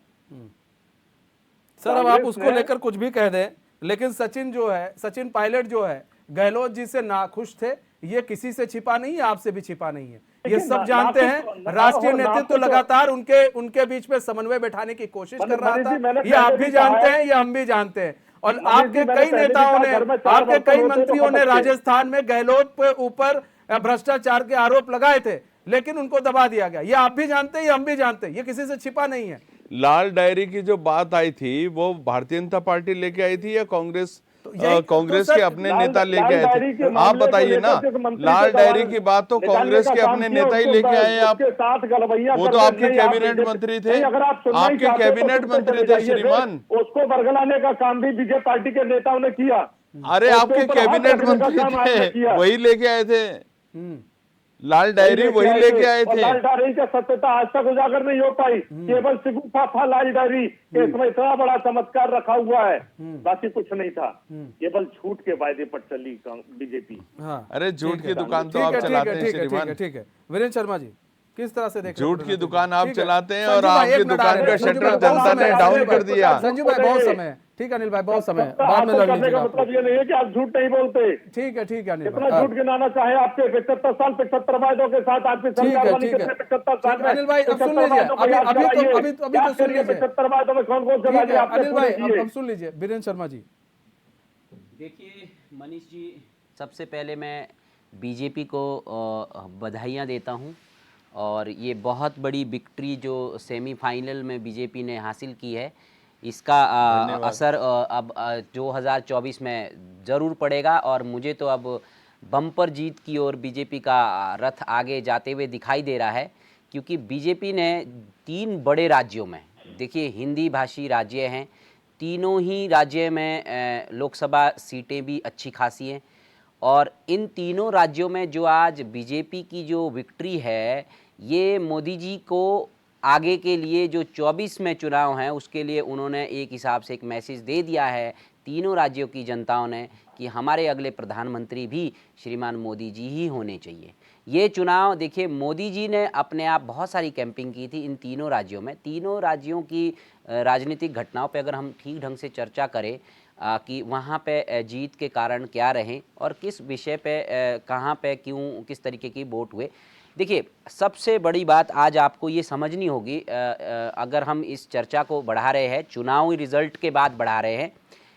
सर। अब आप उसको लेकर कुछ भी कह दें, लेकिन सचिन पायलट जो है गहलोत जी से नाखुश थे, ये किसी से छिपा नहीं है, आपसे भी छिपा नहीं है, ये सब जानते हैं। राष्ट्रीय नेतृत्व लगातार उनके बीच में समन्वय बैठाने की कोशिश कर रहा था, ये आप भी जानते हैं, ये हम भी जानते हैं। और आपके कई नेताओं ने, आपके कई मंत्रियों ने राजस्थान में गहलोत पे ऊपर भ्रष्टाचार के आरोप लगाए थे, लेकिन उनको दबा दिया गया। ये आप भी जानते हैं, ये हम भी जानते हैं, ये किसी से छिपा नहीं है। लाल डायरी की जो बात आई थी वो भारतीय जनता पार्टी लेके आई थी या कांग्रेस के अपने नेता लेके आए थे? आप बताइए ना। लाल डायरी की बात तो कांग्रेस के अपने नेता ही लेके आए आप, वो तो आपके कैबिनेट मंत्री थे, आपके कैबिनेट मंत्री थे श्रीमान। उसको बरगलाने का काम भी बीजेपी पार्टी के नेताओं ने किया। अरे आपके कैबिनेट मंत्री थे, वही लेके आए थे, लाल डायरी वही लेके आए थे। लाल डायरी का सत्यता आज तक उजागर नहीं हो पाई, केवल सिगुफा था लाल डायरी, इसमें इतना बड़ा चमत्कार रखा हुआ है, बाकी कुछ नहीं था, केवल झूठ के वायदे पर चली बीजेपी। अरे झूठ की दुकान तो आप चलाते हैं श्रीमान। ठीक है वीरेंद्र शर्मा जी, किस तरह से देख रहे हैं? झूठ की दुकान आप चलाते हैं और आपकी दुकान का शटर जनता ने डाउन कर दिया। संजू भाई बहुत समय, ठीक है अनिल भाई बहुत समय, बाद में लड़ लीजिएगा। मतलब ये नहीं है कि आप झूठ नहीं बोलते। ठीक है अनिल भाई, इतना झूठ गिनाना चाहे आपके 75 साल 75 वायदों के साथ आपकी सरकार बनी, 75 साल में अनिल भाई अब सुन लीजिए, अभी तो सुन लीजिए 75 वायदों में कौन कौन से वादे आपने अनिल भाई पूरे किए? अब सुन लीजिए वीरेंद्र शर्मा जी। देखिए मनीष जी, सबसे पहले मैं बीजेपी को बधाइयाँ देता हूँ, और ये बहुत बड़ी विक्ट्री जो सेमीफाइनल में बीजेपी ने हासिल की है, इसका असर अब 2024 में ज़रूर पड़ेगा। और मुझे तो अब बम्पर जीत की ओर बीजेपी का रथ आगे जाते हुए दिखाई दे रहा है, क्योंकि बीजेपी ने 3 बड़े राज्यों में, देखिए हिंदी भाषी राज्य हैं, तीनों ही राज्य में लोकसभा सीटें भी अच्छी खासी हैं, और इन तीनों राज्यों में जो आज बीजेपी की जो विक्ट्री है, ये मोदी जी को आगे के लिए जो 24 में चुनाव हैं उसके लिए उन्होंने एक हिसाब से एक मैसेज दे दिया है तीनों राज्यों की जनताओं ने कि हमारे अगले प्रधानमंत्री भी श्रीमान मोदी जी ही होने चाहिए। ये चुनाव देखिए, मोदी जी ने अपने आप बहुत सारी कैंपिंग की थी इन तीनों राज्यों में। तीनों राज्यों की राजनीतिक घटनाओं पे अगर हम ठीक ढंग से चर्चा करें कि वहाँ पे जीत के कारण क्या रहे और किस विषय पे कहाँ पे क्यों किस तरीके की वोट हुए। देखिए, सबसे बड़ी बात आज आपको ये समझनी होगी, अगर हम इस चर्चा को बढ़ा रहे हैं, चुनावी रिजल्ट के बाद बढ़ा रहे हैं,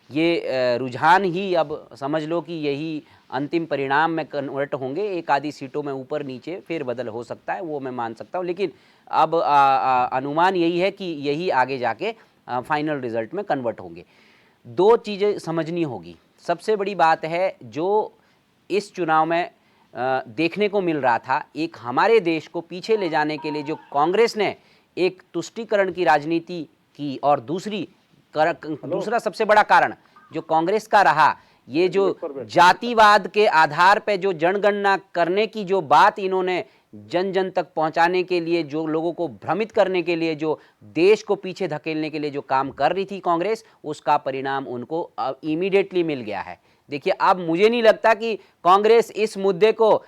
ये रुझान ही अब समझ लो कि यही अंतिम परिणाम में कन्वर्ट होंगे। एक आधी सीटों में ऊपर नीचे फेरबदल हो सकता है, वो मैं मान सकता हूँ, लेकिन अब अनुमान यही है कि यही आगे जाके फाइनल रिजल्ट में कन्वर्ट होंगे। दो चीज़ें समझनी होगी। सबसे बड़ी बात है जो इस चुनाव में देखने को मिल रहा था, एक हमारे देश को पीछे ले जाने के लिए जो कांग्रेस ने एक तुष्टीकरण की राजनीति की, और दूसरा सबसे बड़ा कारण जो कांग्रेस का रहा, ये जो जातिवाद के आधार पे जो जनगणना करने की जो बात इन्होंने जन जन तक पहुंचाने के लिए, जो लोगों को भ्रमित करने के लिए, जो देश को पीछे धकेलने के लिए जो काम कर रही थी कांग्रेस, उसका परिणाम उनको इमीडिएटली मिल गया है। देखिए, अब मुझे नहीं लगता कि कांग्रेस इस मुद्दे को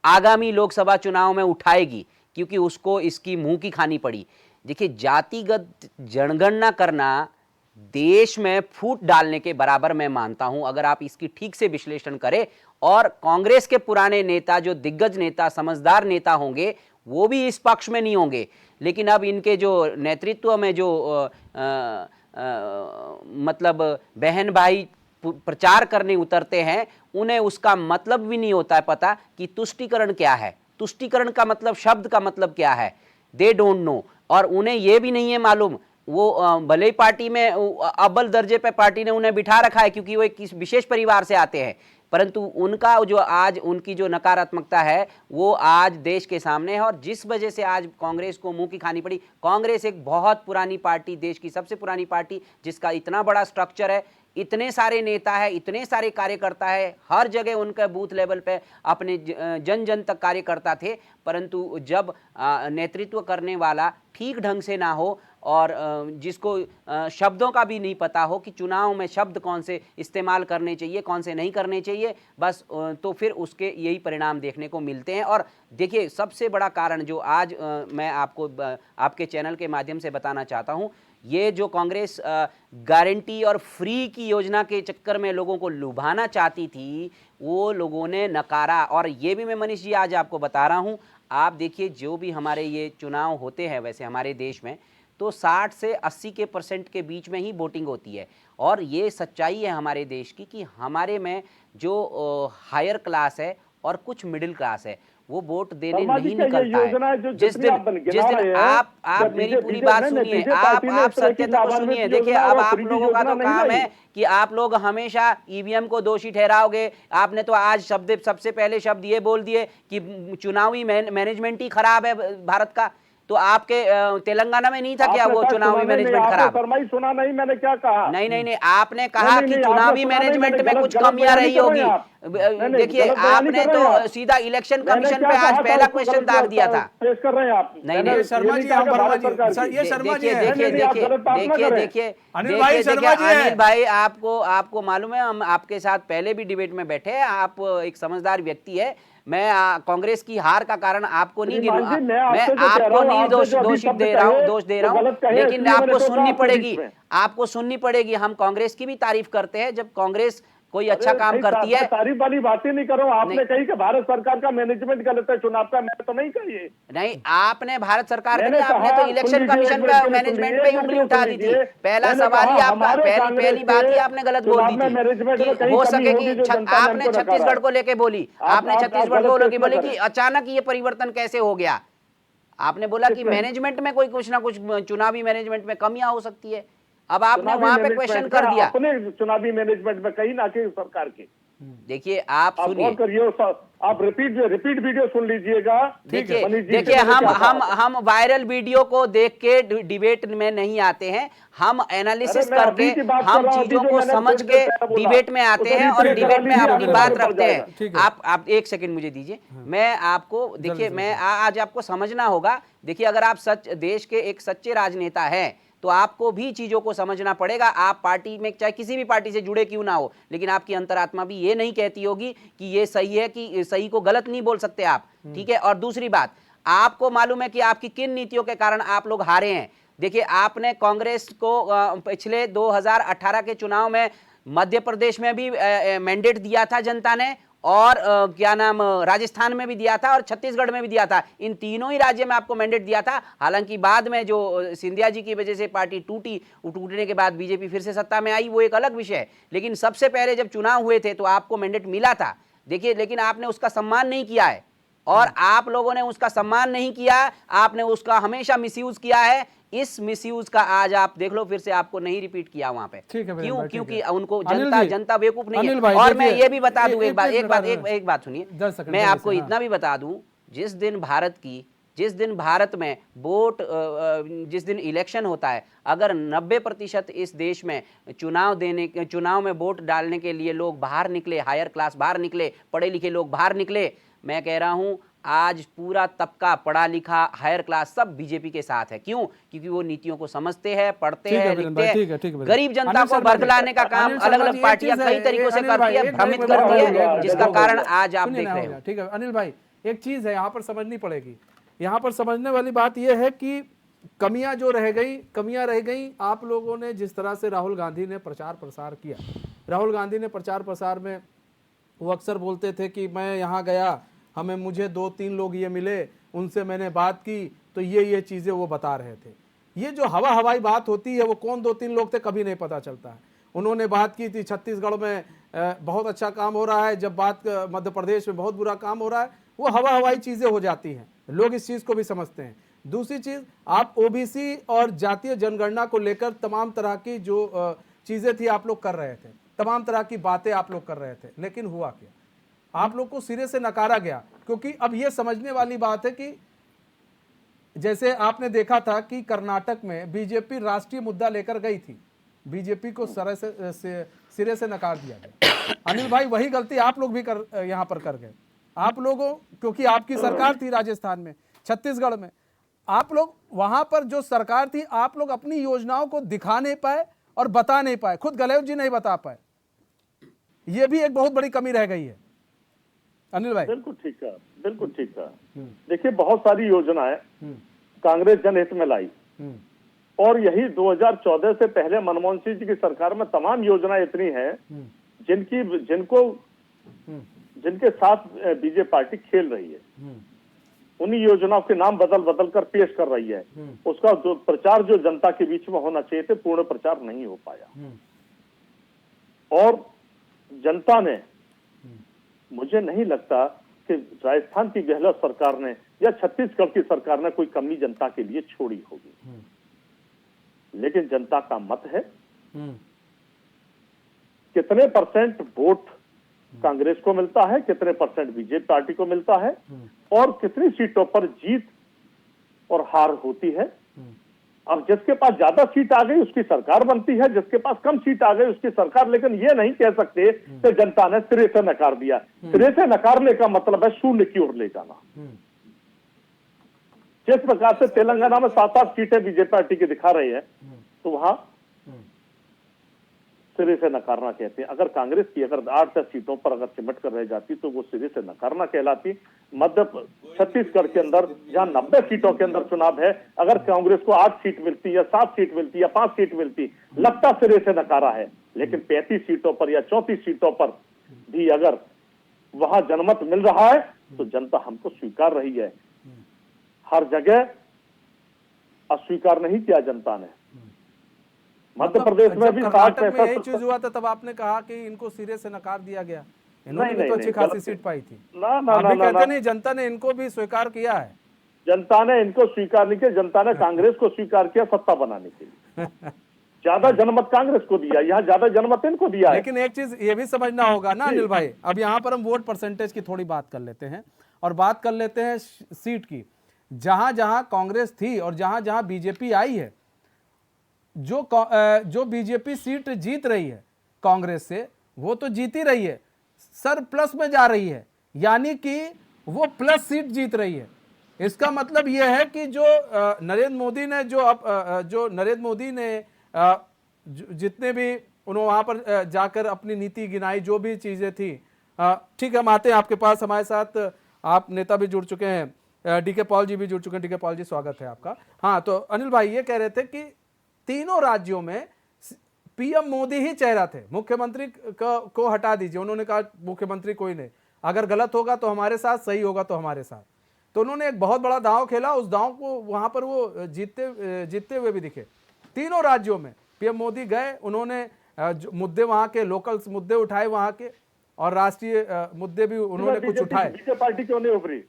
आगामी लोकसभा चुनाव में उठाएगी, क्योंकि उसको इसकी मुंह की खानी पड़ी। देखिए, जातिगत जनगणना करना देश में फूट डालने के बराबर मैं मानता हूं, अगर आप इसकी ठीक से विश्लेषण करें। और कांग्रेस के पुराने नेता, जो दिग्गज नेता, समझदार नेता होंगे, वो भी इस पक्ष में नहीं होंगे, लेकिन अब इनके जो नेतृत्व में जो मतलब बहन भाई प्रचार करने उतरते हैं, उन्हें उसका मतलब भी नहीं होता है पता कि तुष्टीकरण क्या है, तुष्टीकरण का मतलब, शब्द का मतलब क्या है, दे डोंट नो। और उन्हें यह भी नहीं है मालूम, वो भले ही पार्टी में अव्वल दर्जे पे पार्टी ने उन्हें बिठा रखा है क्योंकि वो एक विशेष परिवार से आते हैं, परंतु उनका जो आज उनकी जो नकारात्मकता है वो आज देश के सामने है। और जिस वजह से आज कांग्रेस को मुंह की खानी पड़ी, कांग्रेस एक बहुत पुरानी पार्टी, देश की सबसे पुरानी पार्टी, जिसका इतना बड़ा स्ट्रक्चर है, इतने सारे नेता है, इतने सारे कार्यकर्ता है, हर जगह उनके बूथ लेवल पे अपने जन जन तक कार्यकर्ता थे, परंतु जब नेतृत्व करने वाला ठीक ढंग से ना हो और जिसको शब्दों का भी नहीं पता हो कि चुनाव में शब्द कौन से इस्तेमाल करने चाहिए, कौन से नहीं करने चाहिए, बस तो फिर उसके यही परिणाम देखने को मिलते हैं। और देखिए, सबसे बड़ा कारण जो आज मैं आपको आपके चैनल के माध्यम से बताना चाहता हूं, ये जो कांग्रेस गारंटी और फ्री की योजना के चक्कर में लोगों को लुभाना चाहती थी, वो लोगों ने नकारा। और ये भी मैं मनीष जी आज आपको बता रहा हूँ, आप देखिए, जो भी हमारे ये चुनाव होते हैं वैसे हमारे देश में, तो 60 से 80% के बीच में ही वोटिंग होती है। और ये सच्चाई है हमारे देश की कि हमारे में जो हायर क्लास है और कुछ मिडिल क्लास है, वो वोट देने नहीं निकलता है। जिस दिन आप मेरी पूरी बात सुनिए, आप सत्यता को सुनिए। देखिए, अब आप लोगों का तो काम है कि आप लोग हमेशा ईवीएम को दोषी ठहराओगे। आपने तो आज सबसे पहले शब्द ये बोल दिए कि चुनावी मैनेजमेंट ही खराब है भारत का। तो आपके तेलंगाना में नहीं था क्या वो चुनावी मैनेजमेंट खराब? फरमाई सुना नहीं, मैंने क्या कहा? नहीं, आपने कहा कि चुनावी मैनेजमेंट में कुछ कमियां रही होगी। देखिए, आपने तो सीधा इलेक्शन कमीशन पे आज पहला क्वेश्चन दाग दिया था। पेश कर रहे हैं आप? नहीं, शर्मा जी, हम वर्मा जी, ये शर्मा जी हैं। देखिए अनिल भाई, आपको मालूम है, हम आपके साथ पहले भी डिबेट में बैठे हैं, आप एक समझदार व्यक्ति है। मैं कांग्रेस की हार का कारण आपको नहीं गिनूंगा, मैं आपको नहीं दोष दे रहा हूं, लेकिन आपको सुननी पड़ेगी। हम कांग्रेस की भी तारीफ करते हैं जब कांग्रेस कोई अच्छा काम करती है। तारीफ वाली बातें नहीं करो। आपने कही कि भारत सरकार का मैनेजमेंट गलत है चुनाव का, मैं तो नहीं कही। नहीं, आपने भारत सरकार के लिए, आपने तो इलेक्शन कमीशन का मैनेजमेंट पे उंगली उठा दी थी। पहला सवाल ही आपका, पहली बात ही आपने गलत बोल दी थी। हो सके कि आपने छत्तीसगढ़ को लेके बोली, आपने छत्तीसगढ़ को लेके बोली कि अचानक ये परिवर्तन कैसे हो गया। आपने बोला कि मैनेजमेंट में कोई कुछ ना कुछ, चुनावी मैनेजमेंट में कमियां हो सकती है। अब आपने वहां पे क्वेश्चन कर दिया अपने चुनावी मैनेजमेंट में, कहीं ना कहीं सरकार के। देखिए, आप सुनिए, आप रिपीट वीडियो सुन लीजिएगा। देखिए, हम वायरल वीडियो को देख के डिबेट में नहीं आते हैं, हम एनालिसिस करके, हम चीजों को समझ के डिबेट में आते हैं और डिबेट में अपनी बात रखते हैं। आप एक सेकंड मुझे दीजिए, मैं आपको, देखिए, मैं आज आपको समझना होगा। देखिए, अगर आप देश के एक सच्चे राजनेता हैं तो आपको भी चीजों को समझना पड़ेगा। आप पार्टी में, चाहे किसी भी पार्टी से जुड़े क्यों ना हो, लेकिन आपकी अंतरात्मा भी ये नहीं कहती होगी कि ये सही है कि सही को गलत नहीं बोल सकते आप, ठीक है। और दूसरी बात, आपको मालूम है कि आपकी किन नीतियों के कारण आप लोग हारे हैं। देखिए, आपने कांग्रेस को पिछले 2018 के चुनाव में मध्य प्रदेश में भी मैंडेट दिया था जनता ने, और क्या नाम, राजस्थान में भी दिया था और छत्तीसगढ़ में भी दिया था। इन तीनों ही राज्य में आपको मैंडेट दिया था। हालांकि बाद में जो सिंधिया जी की वजह से पार्टी टूटने के बाद बीजेपी फिर से सत्ता में आई, वो एक अलग विषय है। लेकिन सबसे पहले जब चुनाव हुए थे तो आपको मैंडेट मिला था। देखिए, लेकिन आपने उसका सम्मान नहीं किया है, और आप लोगों ने उसका सम्मान नहीं किया, आपने उसका हमेशा मिसयूज किया है। इस मिसयूज का आज आप देख लो, फिर से आपको नहीं रिपीट किया वहां पे। ठीक है, क्यों? भाई, क्योंकि ठीक है। उनको अनिल जी, जनता बेवकूफ नहीं अनिल है। भाई, और मैं देखिए, ये भी बता दूं, एक बात सुनिए, 10 सेकंड मैं जल्दी आपको से, इतना भी बता दूं, जिस दिन भारत में वोट, जिस दिन इलेक्शन होता है, अगर 90% इस देश में चुनाव में वोट डालने के लिए लोग बाहर निकले, हायर क्लास बाहर निकले, पढ़े लिखे लोग बाहर निकले, मैं कह रहा हूं आज पूरा तबका, पढ़ा लिखा, हायर क्लास, सब बीजेपी के साथ है। क्यों? क्योंकि वो नीतियों को समझते हैं, पढ़ते ठीक है हैं, वीरेंद्र लिखते भाई, ठीक है, हैं। ठीक है। गरीब जनता अनिल को शर्मा जी, बरगलाने का काम अनिल शर्मा अलग जी, अलग एक पार्टियां चीज़ कई है, तरीकों से अनिल भाई, करती है, एक भ्रमित मिनट, करती एक है, मिनट, जिसका कारण आज आप सुनिए देख ना, रहे हो हो। गया, ठीक है अनिल भाई, एक चीज़ है यहाँ पर समझनी पड़ेगी। यहाँ पर समझने वाली बात यह है कि कमियां रह गई। आप लोगों ने जिस तरह से राहुल गांधी ने प्रचार प्रसार किया, राहुल गांधी ने प्रचार प्रसार में वो अक्सर बोलते थे कि मैं यहाँ गया, मुझे 2-3 लोग ये मिले, उनसे मैंने बात की, तो ये चीज़ें वो बता रहे थे। ये जो हवाई बात होती है, वो कौन 2-3 लोग थे कभी नहीं पता चलता है। उन्होंने बात की थी छत्तीसगढ़ में बहुत अच्छा काम हो रहा है, जब बात मध्य प्रदेश में बहुत बुरा काम हो रहा है, वो हवाई चीज़ें हो जाती हैं, लोग इस चीज़ को भी समझते हैं। दूसरी चीज़, आप ओबीसी और जातीय जनगणना को लेकर तमाम तरह की जो चीज़ें थी आप लोग कर रहे थे, तमाम तरह की बातें आप लोग कर रहे थे, लेकिन हुआ क्या? आप लोग को सिरे से नकारा गया। क्योंकि अब ये समझने वाली बात है कि जैसे आपने देखा था कि कर्नाटक में बीजेपी राष्ट्रीय मुद्दा लेकर गई थी, बीजेपी को सिरे से नकार दिया गया। अनिल भाई, वही गलती आप लोग भी यहाँ पर कर गए। आप लोगों, क्योंकि आपकी सरकार थी राजस्थान में, छत्तीसगढ़ में, आप लोग वहां पर जो सरकार थी, आप लोग अपनी योजनाओं को दिखा नहीं पाए और बता नहीं पाए, खुद गहलोत जी नहीं बता पाए। ये भी एक बहुत बड़ी कमी रह गई है। अनिल भाई, बिल्कुल ठीक है, बिल्कुल ठीक है। देखिए, बहुत सारी योजनाएं कांग्रेस जनहित में लाई, और यही 2014 से पहले मनमोहन सिंह जी की सरकार में तमाम योजनाएं इतनी हैं जिनके साथ बीजेपी पार्टी खेल रही है। उन्हीं योजनाओं के नाम बदल कर पेश कर रही है। उसका जो प्रचार जो जनता के बीच में होना चाहिए थे, पूर्ण प्रचार नहीं हो पाया। और जनता ने, मुझे नहीं लगता कि राजस्थान की गहलोत सरकार ने या छत्तीसगढ़ की सरकार ने कोई कमी जनता के लिए छोड़ी होगी, लेकिन जनता का मत है। कितने % वोट कांग्रेस को मिलता है, कितने % बीजेपी पार्टी को मिलता है, और कितनी सीटों पर जीत और हार होती है। अब जिसके पास ज्यादा सीट आ गई उसकी सरकार बनती है, जिसके पास कम सीट आ गई उसकी सरकार। लेकिन ये नहीं कह सकते कि जनता ने सिरे से नकार दिया। सिरे से नकारने का मतलब है शून्य की ओर ले जाना। जिस प्रकार से तेलंगाना में 7-8 सीटें बीजेपी पार्टी की दिखा रहे हैं, तो वहां सिरे से नकारना कहते हैं। अगर कांग्रेस की अगर 8-10 सीटों पर अगर सिमट कर रह जाती तो वो सिरे से नकारना कहलाती। छत्तीसगढ़ के अंदर जहां 90 सीटों के अंदर चुनाव है, अगर कांग्रेस को 8 सीट मिलती या 7 सीट मिलती या 5 सीट मिलती, लगता सिरे से नकारा है। लेकिन 35 सीटों पर या 34 सीटों पर भी अगर वहां जनमत मिल रहा है तो जनता हमको स्वीकार रही है। हर जगह अस्वीकार नहीं किया जनता ने। मध्य प्रदेश में भी कर्नाटक में यही चीज हुआ था, तब आपने कहा कि इनको सिरे से नकार दिया गया। इन्होंने भी तो अच्छी खासी सीट पाई थी। आप भी कहते नहीं, जनता ने इनको भी स्वीकार किया है। जनता ने इनको स्वीकार नहीं किया, जनता ने कांग्रेस को स्वीकार किया सत्ता बनाने के लिए। ज्यादा जनमत कांग्रेस को दिया, यहाँ ज्यादा जनमत इनको दिया है। लेकिन एक चीज ये भी समझना होगा ना अनिल भाई, अब यहाँ पर हम वोट परसेंटेज की थोड़ी बात कर लेते हैं और बात कर लेते हैं सीट की। जहां जहां कांग्रेस थी और जहां जहां बीजेपी आई है, जो बीजेपी सीट जीत रही है कांग्रेस से, वो तो जीती रही है, सर प्लस में जा रही है, यानी कि वो प्लस सीट जीत रही है। इसका मतलब यह है कि जो नरेंद्र मोदी ने जितने भी उन्होंने वहां पर जाकर अपनी नीति गिनाई, जो भी चीजें थी, ठीक है, हम आते हैं आपके पास। हमारे साथ आप नेता भी जुड़ चुके हैं, डीके पॉल जी भी जुड़ चुके हैं। डीके पॉल जी, स्वागत है आपका। हाँ, तो अनिल भाई ये कह रहे थे कि तीनों राज्यों में पीएम मोदी ही चेहरा थे, मुख्यमंत्री को हटा दीजिए। उन्होंने कहा मुख्यमंत्री कोई नहीं, अगर गलत होगा तो हमारे साथ, सही होगा तो हमारे साथ। तो उन्होंने एक बहुत बड़ा दांव खेला, उस दांव को वहां पर वो जीतते हुए भी दिखे। तीनों राज्यों में पीएम मोदी गए, उन्होंने मुद्दे वहां के लोकल मुद्दे उठाए वहां के, और राष्ट्रीय मुद्दे भी उन्होंने कुछ उठाए। बीजेपी पार्टी क्यों नहीं उभरी?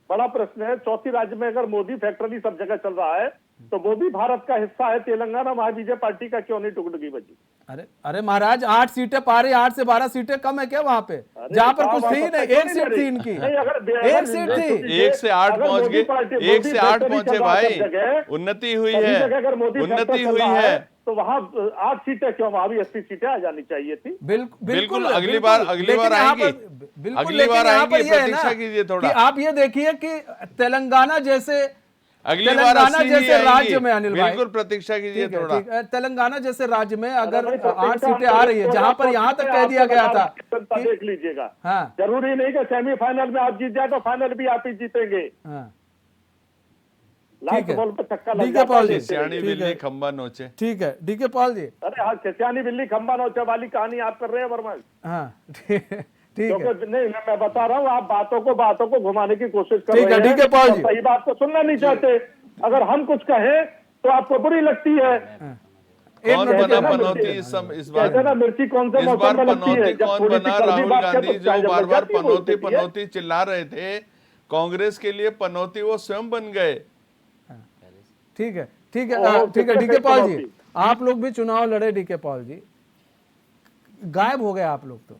बड़ा प्रश्न है। चौथी राज्य में अगर मोदी फैक्ट्री सब जगह चल रहा है तो मोदी भारत का हिस्सा है। तेलंगाना वहां बीजेपी पार्टी का क्यों नहीं टुकड़गी बची? अरे महाराज, 8 सीटें पा रही, 8 से 12 सीटें कम है क्या वहां पे? जहां पर कुछ थी नहीं, 1 सीट थी इनकी, 1 सीट थी। 1 से 8 पहुंच गए, 1 से 8 पहुंचे भाई। उन्नति हुई है, उन्नति हुई है। तो वहां 8 सीटें क्यों? वहां भी 80 सीटें आ जानी चाहिए थी। बिल्कुल, अगली बार आएंगे, अगली बार आएंगे, प्रतीक्षा कीजिए थोड़ा। आप ये देखिए कि तेलंगाना जैसे राज्य में, अनिल भाई बिल्कुल प्रतीक्षा कीजिए थोड़ा। तेलंगाना जैसे राज्य में अगर 8 सीटें आ रही है, जहां पर यहां तक कह दिया गया था, देख लीजिएगा। हाँ, जरूरी नहीं कि सेमीफाइनल में आप जीत जाए तो फाइनल भी आप ही जीतेंगे। ठीक है, डीके पॉल जी, सियानी बिल्ली खंबा नोचे। ठीक है डीके पॉल जी। अरे हाँ, सियानी बिल्ली खंबा नोचे वाली कहानी आप कर रहे हैं वर्मा। हाँ, ठीक है। नहीं, मैं बता रहा हूँ, आप बातों को घुमाने की कोशिश कर रहे हैं। डीके पॉल जी, सही बात को सुनना नहीं चाहते। अगर हम कुछ कहें तो आपको बुरी लगती है। कौन बना पनौती इस बार? मिर्ची कौन से मौसम में लगती है? कौन बना? राहुल गांधी जो बार बार पनौती चिल्ला रहे थे कांग्रेस के लिए, पनौती वो स्वयं बन गए। ठीक है डीके पॉल जी, आप लोग भी चुनाव लड़े डीके पॉल जी, गायब हो गए आप लोग तो।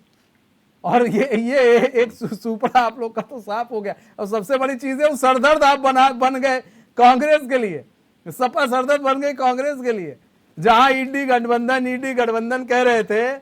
और ये एक सुपड़ा आप लोग का तो साफ हो गया। और सबसे बड़ी चीज है, वो सरदर्द आप बन गए कांग्रेस के लिए, सपा सरदर्द बन गई कांग्रेस के लिए। जहां ईडी गठबंधन कह रहे थे,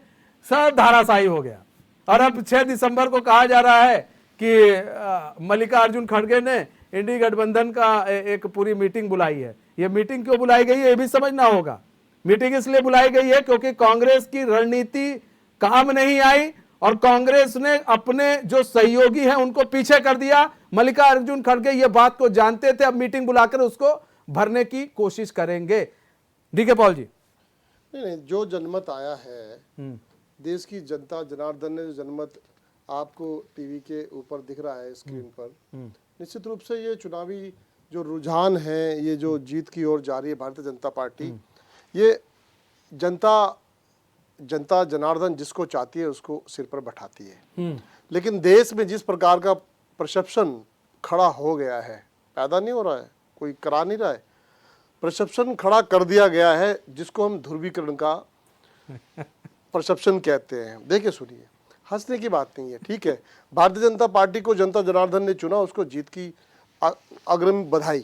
सब धाराशाही हो गया। और अब 6 दिसंबर को कहा जा रहा है कि मल्लिकार्जुन खड़गे ने इंडी गठबंधन का एक पूरी मीटिंग बुलाई है। ये मीटिंग क्यों बुलाई गई है ये भी समझना होगा। मीटिंग इसलिए बुलाई गई है क्योंकि कांग्रेस की रणनीति काम नहीं आई और कांग्रेस ने अपने जो सहयोगी हैं उनको पीछे कर दिया। मल्लिकार्जुन खड़गे ये बात को जानते थे, अब मीटिंग बुलाकर उसको भरने की कोशिश करेंगे। डीके पॉल जी, नहीं, जो जनमत आया है, देश की जनता जनार्दन ने जो जनमत आपको टीवी के ऊपर दिख रहा है स्क्रीन पर, निश्चित रूप से ये चुनावी जो रुझान है, ये जो जीत की ओर जा रही है भारतीय जनता पार्टी, ये जनता जनार्दन जिसको चाहती है उसको सिर पर बैठाती है। लेकिन देश में जिस प्रकार का परसेप्शन खड़ा हो गया है, पैदा नहीं हो रहा है, कोई करा नहीं रहा है, परसेप्शन खड़ा कर दिया गया है, जिसको हम ध्रुवीकरण का परसेप्शन कहते हैं। देखिए सुनिए, हंसने की बात नहीं है, ठीक है। भारतीय जनता पार्टी को जनता जनार्दन ने चुना, उसको जीत की अग्रिम बधाई।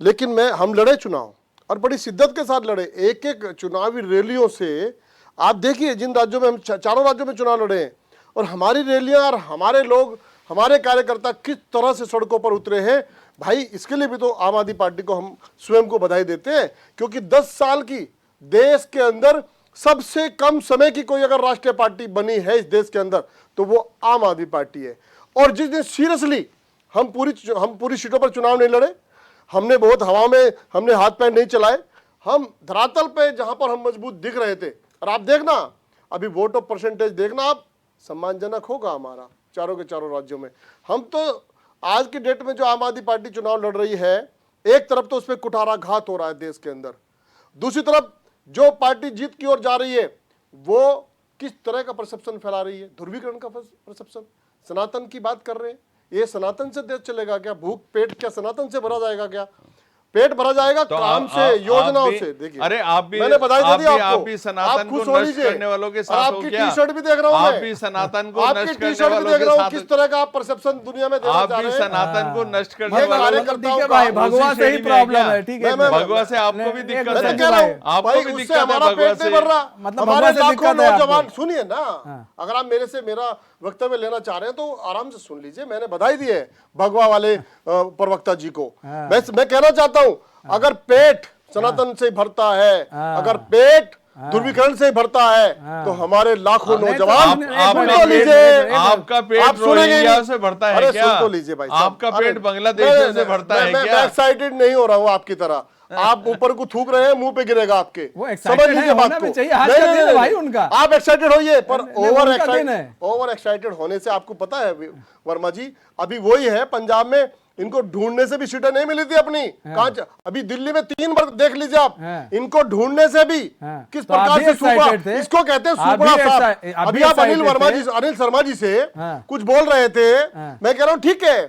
लेकिन हम लड़े चुनाव और बड़ी शिद्दत के साथ लड़े। एक एक चुनावी रैलियों से आप देखिए, जिन राज्यों में हम चारों राज्यों में चुनाव लड़े हैं, और हमारी रैलियां और हमारे लोग, हमारे कार्यकर्ता किस तरह से सड़कों पर उतरे हैं भाई, इसके लिए भी तो आम आदमी पार्टी को हम स्वयं को बधाई देते हैं। क्योंकि 10 साल की देश के अंदर सबसे कम समय की कोई अगर राष्ट्रीय पार्टी बनी है इस देश के अंदर तो वो आम आदमी पार्टी है। और जिस दिन सीरियसली हम पूरी सीटों पर चुनाव नहीं लड़े, हमने बहुत हवा में हमने हाथ पैर नहीं चलाए, हम धरातल पे जहां पर हम मजबूत दिख रहे थे। और आप देखना अभी वोट ऑफ परसेंटेज देखना आप, सम्मानजनक होगा हमारा चारों के चारों राज्यों में। हम तो आज की डेट में जो आम आदमी पार्टी चुनाव लड़ रही है, एक तरफ तो उस पर कुठाराघात हो रहा है देश के अंदर, दूसरी तरफ जो पार्टी जीत की ओर जा रही है वो किस तरह का परसेप्शन फैला रही है, ध्रुवीकरण का परसेप्शन। सनातन की बात कर रहे हैं, ये सनातन से देश चलेगा क्या? भूख पेट क्या सनातन से भरा जाएगा क्या? पेट भरा जाएगा तो काम से, योजनाओं से। देखिए, अरे आप भी, मैंने बधाई दे दी आपको। आप भी सनातन को नष्ट करने वालों के साथ हो क्या? टी शर्ट भी देख रहा हूं, आप भी सनातन को नष्ट करने वालों के साथ, किस तरह का आप परसेप्शन दुनिया में देना चाह रहे हैं। आप भी सनातन को नष्ट करने वालों भाई, भगवा से ही प्रॉब्लम है, ठीक है। भगवा से आपको भी दिक्कत है, आपको भी दिक्कत है, हमारा पेट नहीं भर रहा, मतलब हमारे लाखों नौजवान। सुनिए ना, अगर आप मेरे से मेरा वक्तव्य लेना चाह रहे हैं तो आराम से सुन लीजिए। मैंने बधाई दी है भगवा वाले प्रवक्ता जी को। मैं कहना चाहता हूं, अगर पेट सनातन से भरता है, अगर पेट ध्रुवीकरण से भरता है, तो हमारे लाखों नौजवान आपका पेट आप सुनेंगे रोहिंग्या से भरता है अरे क्या? सुन तो लीजिए भाई साहब। आपका पेट अरे, बांग्लादेश से भरता है मैं क्या? एक्साइटेड नहीं हो रहा हूँ आपकी तरह। आप ऊपर को थूक रहे हैं, मुंह पे गिरेगा आपके। वो समझ excited लीजिए है, बात होना को। भी चाहिए, आज का दिन है भाई उनका। आप एक्साइटेड होइए, पर नहीं, ओवर एक्साइटेड होने से आपको पता है वर्मा जी, अभी वही है पंजाब में, इनको ढूंढने से भी सीटें नहीं मिली थी अपनी। कहां अभी दिल्ली में 3 बार देख लीजिए आप, इनको ढूंढने से भी किस तो प्रकार से सुपड़ा, इसको कहते हैं सुपड़ा साहब। अभी आप अनिल शर्मा जी से कुछ बोल रहे थे, मैं कह रहा हूँ ठीक है,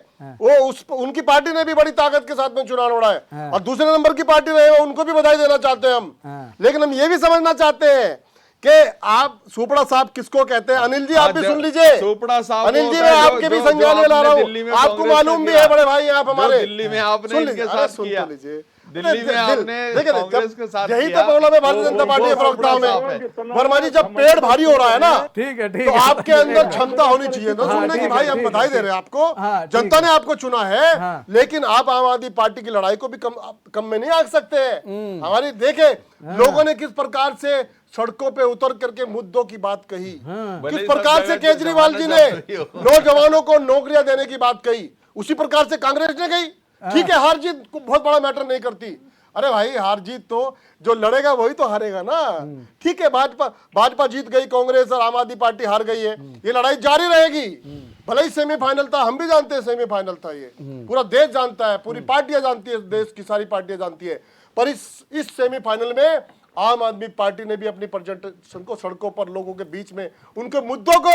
वो उनकी पार्टी ने भी बड़ी ताकत के साथ में चुनाव लड़ा है, और दूसरे नंबर की पार्टी रहे, उनको भी बधाई देना चाहते हैं हम। लेकिन हम ये भी समझना चाहते हैं कि आप सुपड़ा साहब किसको कहते हैं। अनिल जी आप भी सुन लीजिए, सुपड़ा साहब अनिल जी मैं आपके भी संज्ञान में ला रहा हूँ, आपको मालूम भी है बड़े भाई आप हमारे। दिल्ली में आपने इनके साथ किया, दिल्ली में आपने कांग्रेस के साथ यही तो प्रॉब्लम है भारतीय जनता पार्टी के प्रवक्ताओं में। वर्मा जी जब पेड़ भारी हो रहा है ना, ठीक है तो आपके अंदर क्षमता होनी चाहिए ना सुनने की। भाई हम बधाई दे रहे हैं आपको, जनता ने आपको चुना है, लेकिन आप आम आदमी पार्टी की लड़ाई को भी कम में नहीं आंक सकते हैं। हमारी देखे लोगों ने किस प्रकार से सड़कों पे उतर करके मुद्दों की बात कही, किस प्रकार से केजरीवाल जी ने नौजवानों को नौकरियां देने की बात कही, उसी प्रकार से कांग्रेस ने कही। ठीक है, हार जीत को बहुत बड़ा मैटर नहीं करती। अरे भाई हार जीत तो जो लड़ेगा वही तो हारेगा ना। ठीक है, भाजपा जीत गई, कांग्रेस और आम आदमी पार्टी हार गई है, ये लड़ाई जारी रहेगी। भले ही सेमीफाइनल था, हम भी जानते हैं सेमीफाइनल था, ये पूरा देश जानता है, पूरी पार्टियां जानती है, देश की सारी पार्टियां जानती है। पर इस सेमीफाइनल में आम आदमी पार्टी ने भी अपनी प्रेजेंटेशन को सड़कों पर लोगों के बीच में उनके मुद्दों को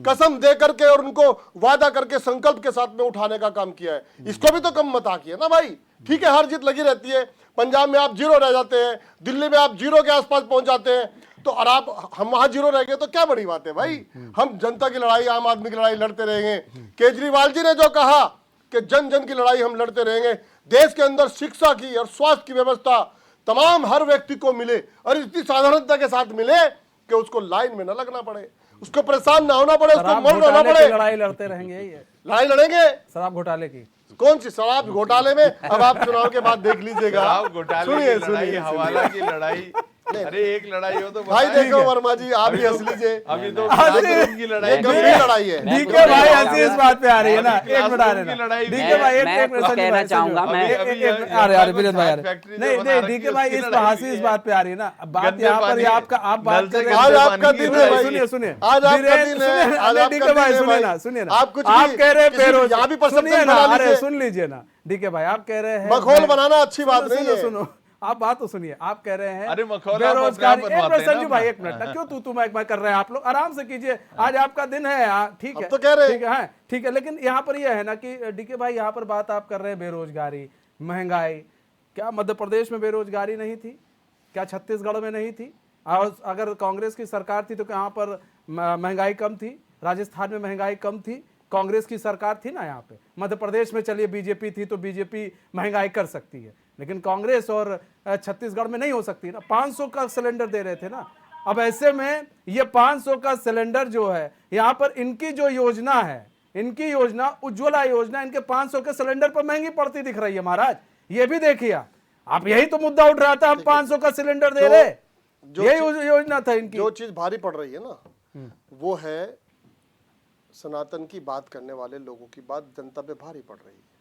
कसम दे करके और उनको वादा करके संकल्प के साथ में उठाने का काम किया है। इसको भी तो कम मत आकिए ना भाई। ठीक है, हार जीत लगी रहती है, पंजाब में आप 0 रह जाते हैं, दिल्ली में आप 0 के आसपास पहुंच जाते हैं, तो और हम वहां 0 रह गए तो क्या बड़ी बात है भाई। हम जनता की लड़ाई, आम आदमी की लड़ाई लड़ते रहेंगे। केजरीवाल जी ने जो कहा कि जन जन की लड़ाई हम लड़ते रहेंगे, देश के अंदर शिक्षा की और स्वास्थ्य की व्यवस्था तमाम हर व्यक्ति को मिले, और इतनी साधारणता के साथ मिले कि उसको लाइन में न लगना पड़े, उसको परेशान ना होना पड़े, उसको मर होना पड़े। लड़ाई लड़ते रहेंगे, ये लड़ाई लड़ेंगे शराब घोटाले की। कौन सी शराब घोटाले में? अब आप चुनाव के बाद देख लीजिएगा। शराब घोटाले की लड़ाई, हवाला की लड़ाई, अरे एक लड़ाई हो तो भाई देखो वर्मा जी आप भी हंस लीजिए, अभी तो की लड़ाई, गंभीर लड़ाई है। डीके भाई हंसी इस बात पे आ रही है ना, एक मिनट आ रहे लड़ाई। डीके भाई मैं कुछ कहना चाहूंगा। अरे वीरेंद्र भाई, नहीं डीके भाई इस हंसी इस बात पे आ रही है ना। बात यहाँ पर आप बात कर रहे हैं, आज आपका दिन है, सुनिए आज आपका दिन है, आज डीके भाई सुनिए ना, आप कह रहे हैं बेरोजगार, अरे सुन लीजिए ना डीके भाई, आप कह रहे हैं मखौल बनाना अच्छी बात नहीं है। सुनो आप बात तो सुनिए, आप कह रहे हैं अरे बेरोजगारी। एक मिनट संजू भाई, एक मिनट, क्यों तू मैं कर रहे हैं आप लोग, आराम से कीजिए, आज आपका दिन है। ठीक है, तो कह रहे हैं ठीक है, लेकिन यहाँ पर यह है ना कि डीके भाई यहाँ पर बात आप कर रहे हैं बेरोजगारी, महंगाई। क्या मध्य प्रदेश में बेरोजगारी नहीं थी? क्या छत्तीसगढ़ में नहीं थी? और अगर कांग्रेस की सरकार थी तो यहाँ पर महंगाई कम थी? राजस्थान में महंगाई कम थी? कांग्रेस की सरकार थी ना यहाँ पे। मध्य प्रदेश में चलिए बीजेपी थी तो बीजेपी महंगाई कर सकती है, लेकिन कांग्रेस और छत्तीसगढ़ में नहीं हो सकती ना। 500 का सिलेंडर दे रहे थे ना। अब ऐसे में ये 500 का सिलेंडर जो है, यहाँ पर इनकी जो योजना है, इनकी योजना उज्ज्वला योजना, इनके 500 के सिलेंडर पर महंगी पड़ती दिख रही है महाराज। ये भी देखिए आप, यही तो मुद्दा उठ रहा था, हम 500 का सिलेंडर दे रहे, यही योजना था इनकी। जो चीज भारी पड़ रही है ना, वो है सनातन की बात करने वाले लोगों की बात जनता पे भारी पड़ रही है।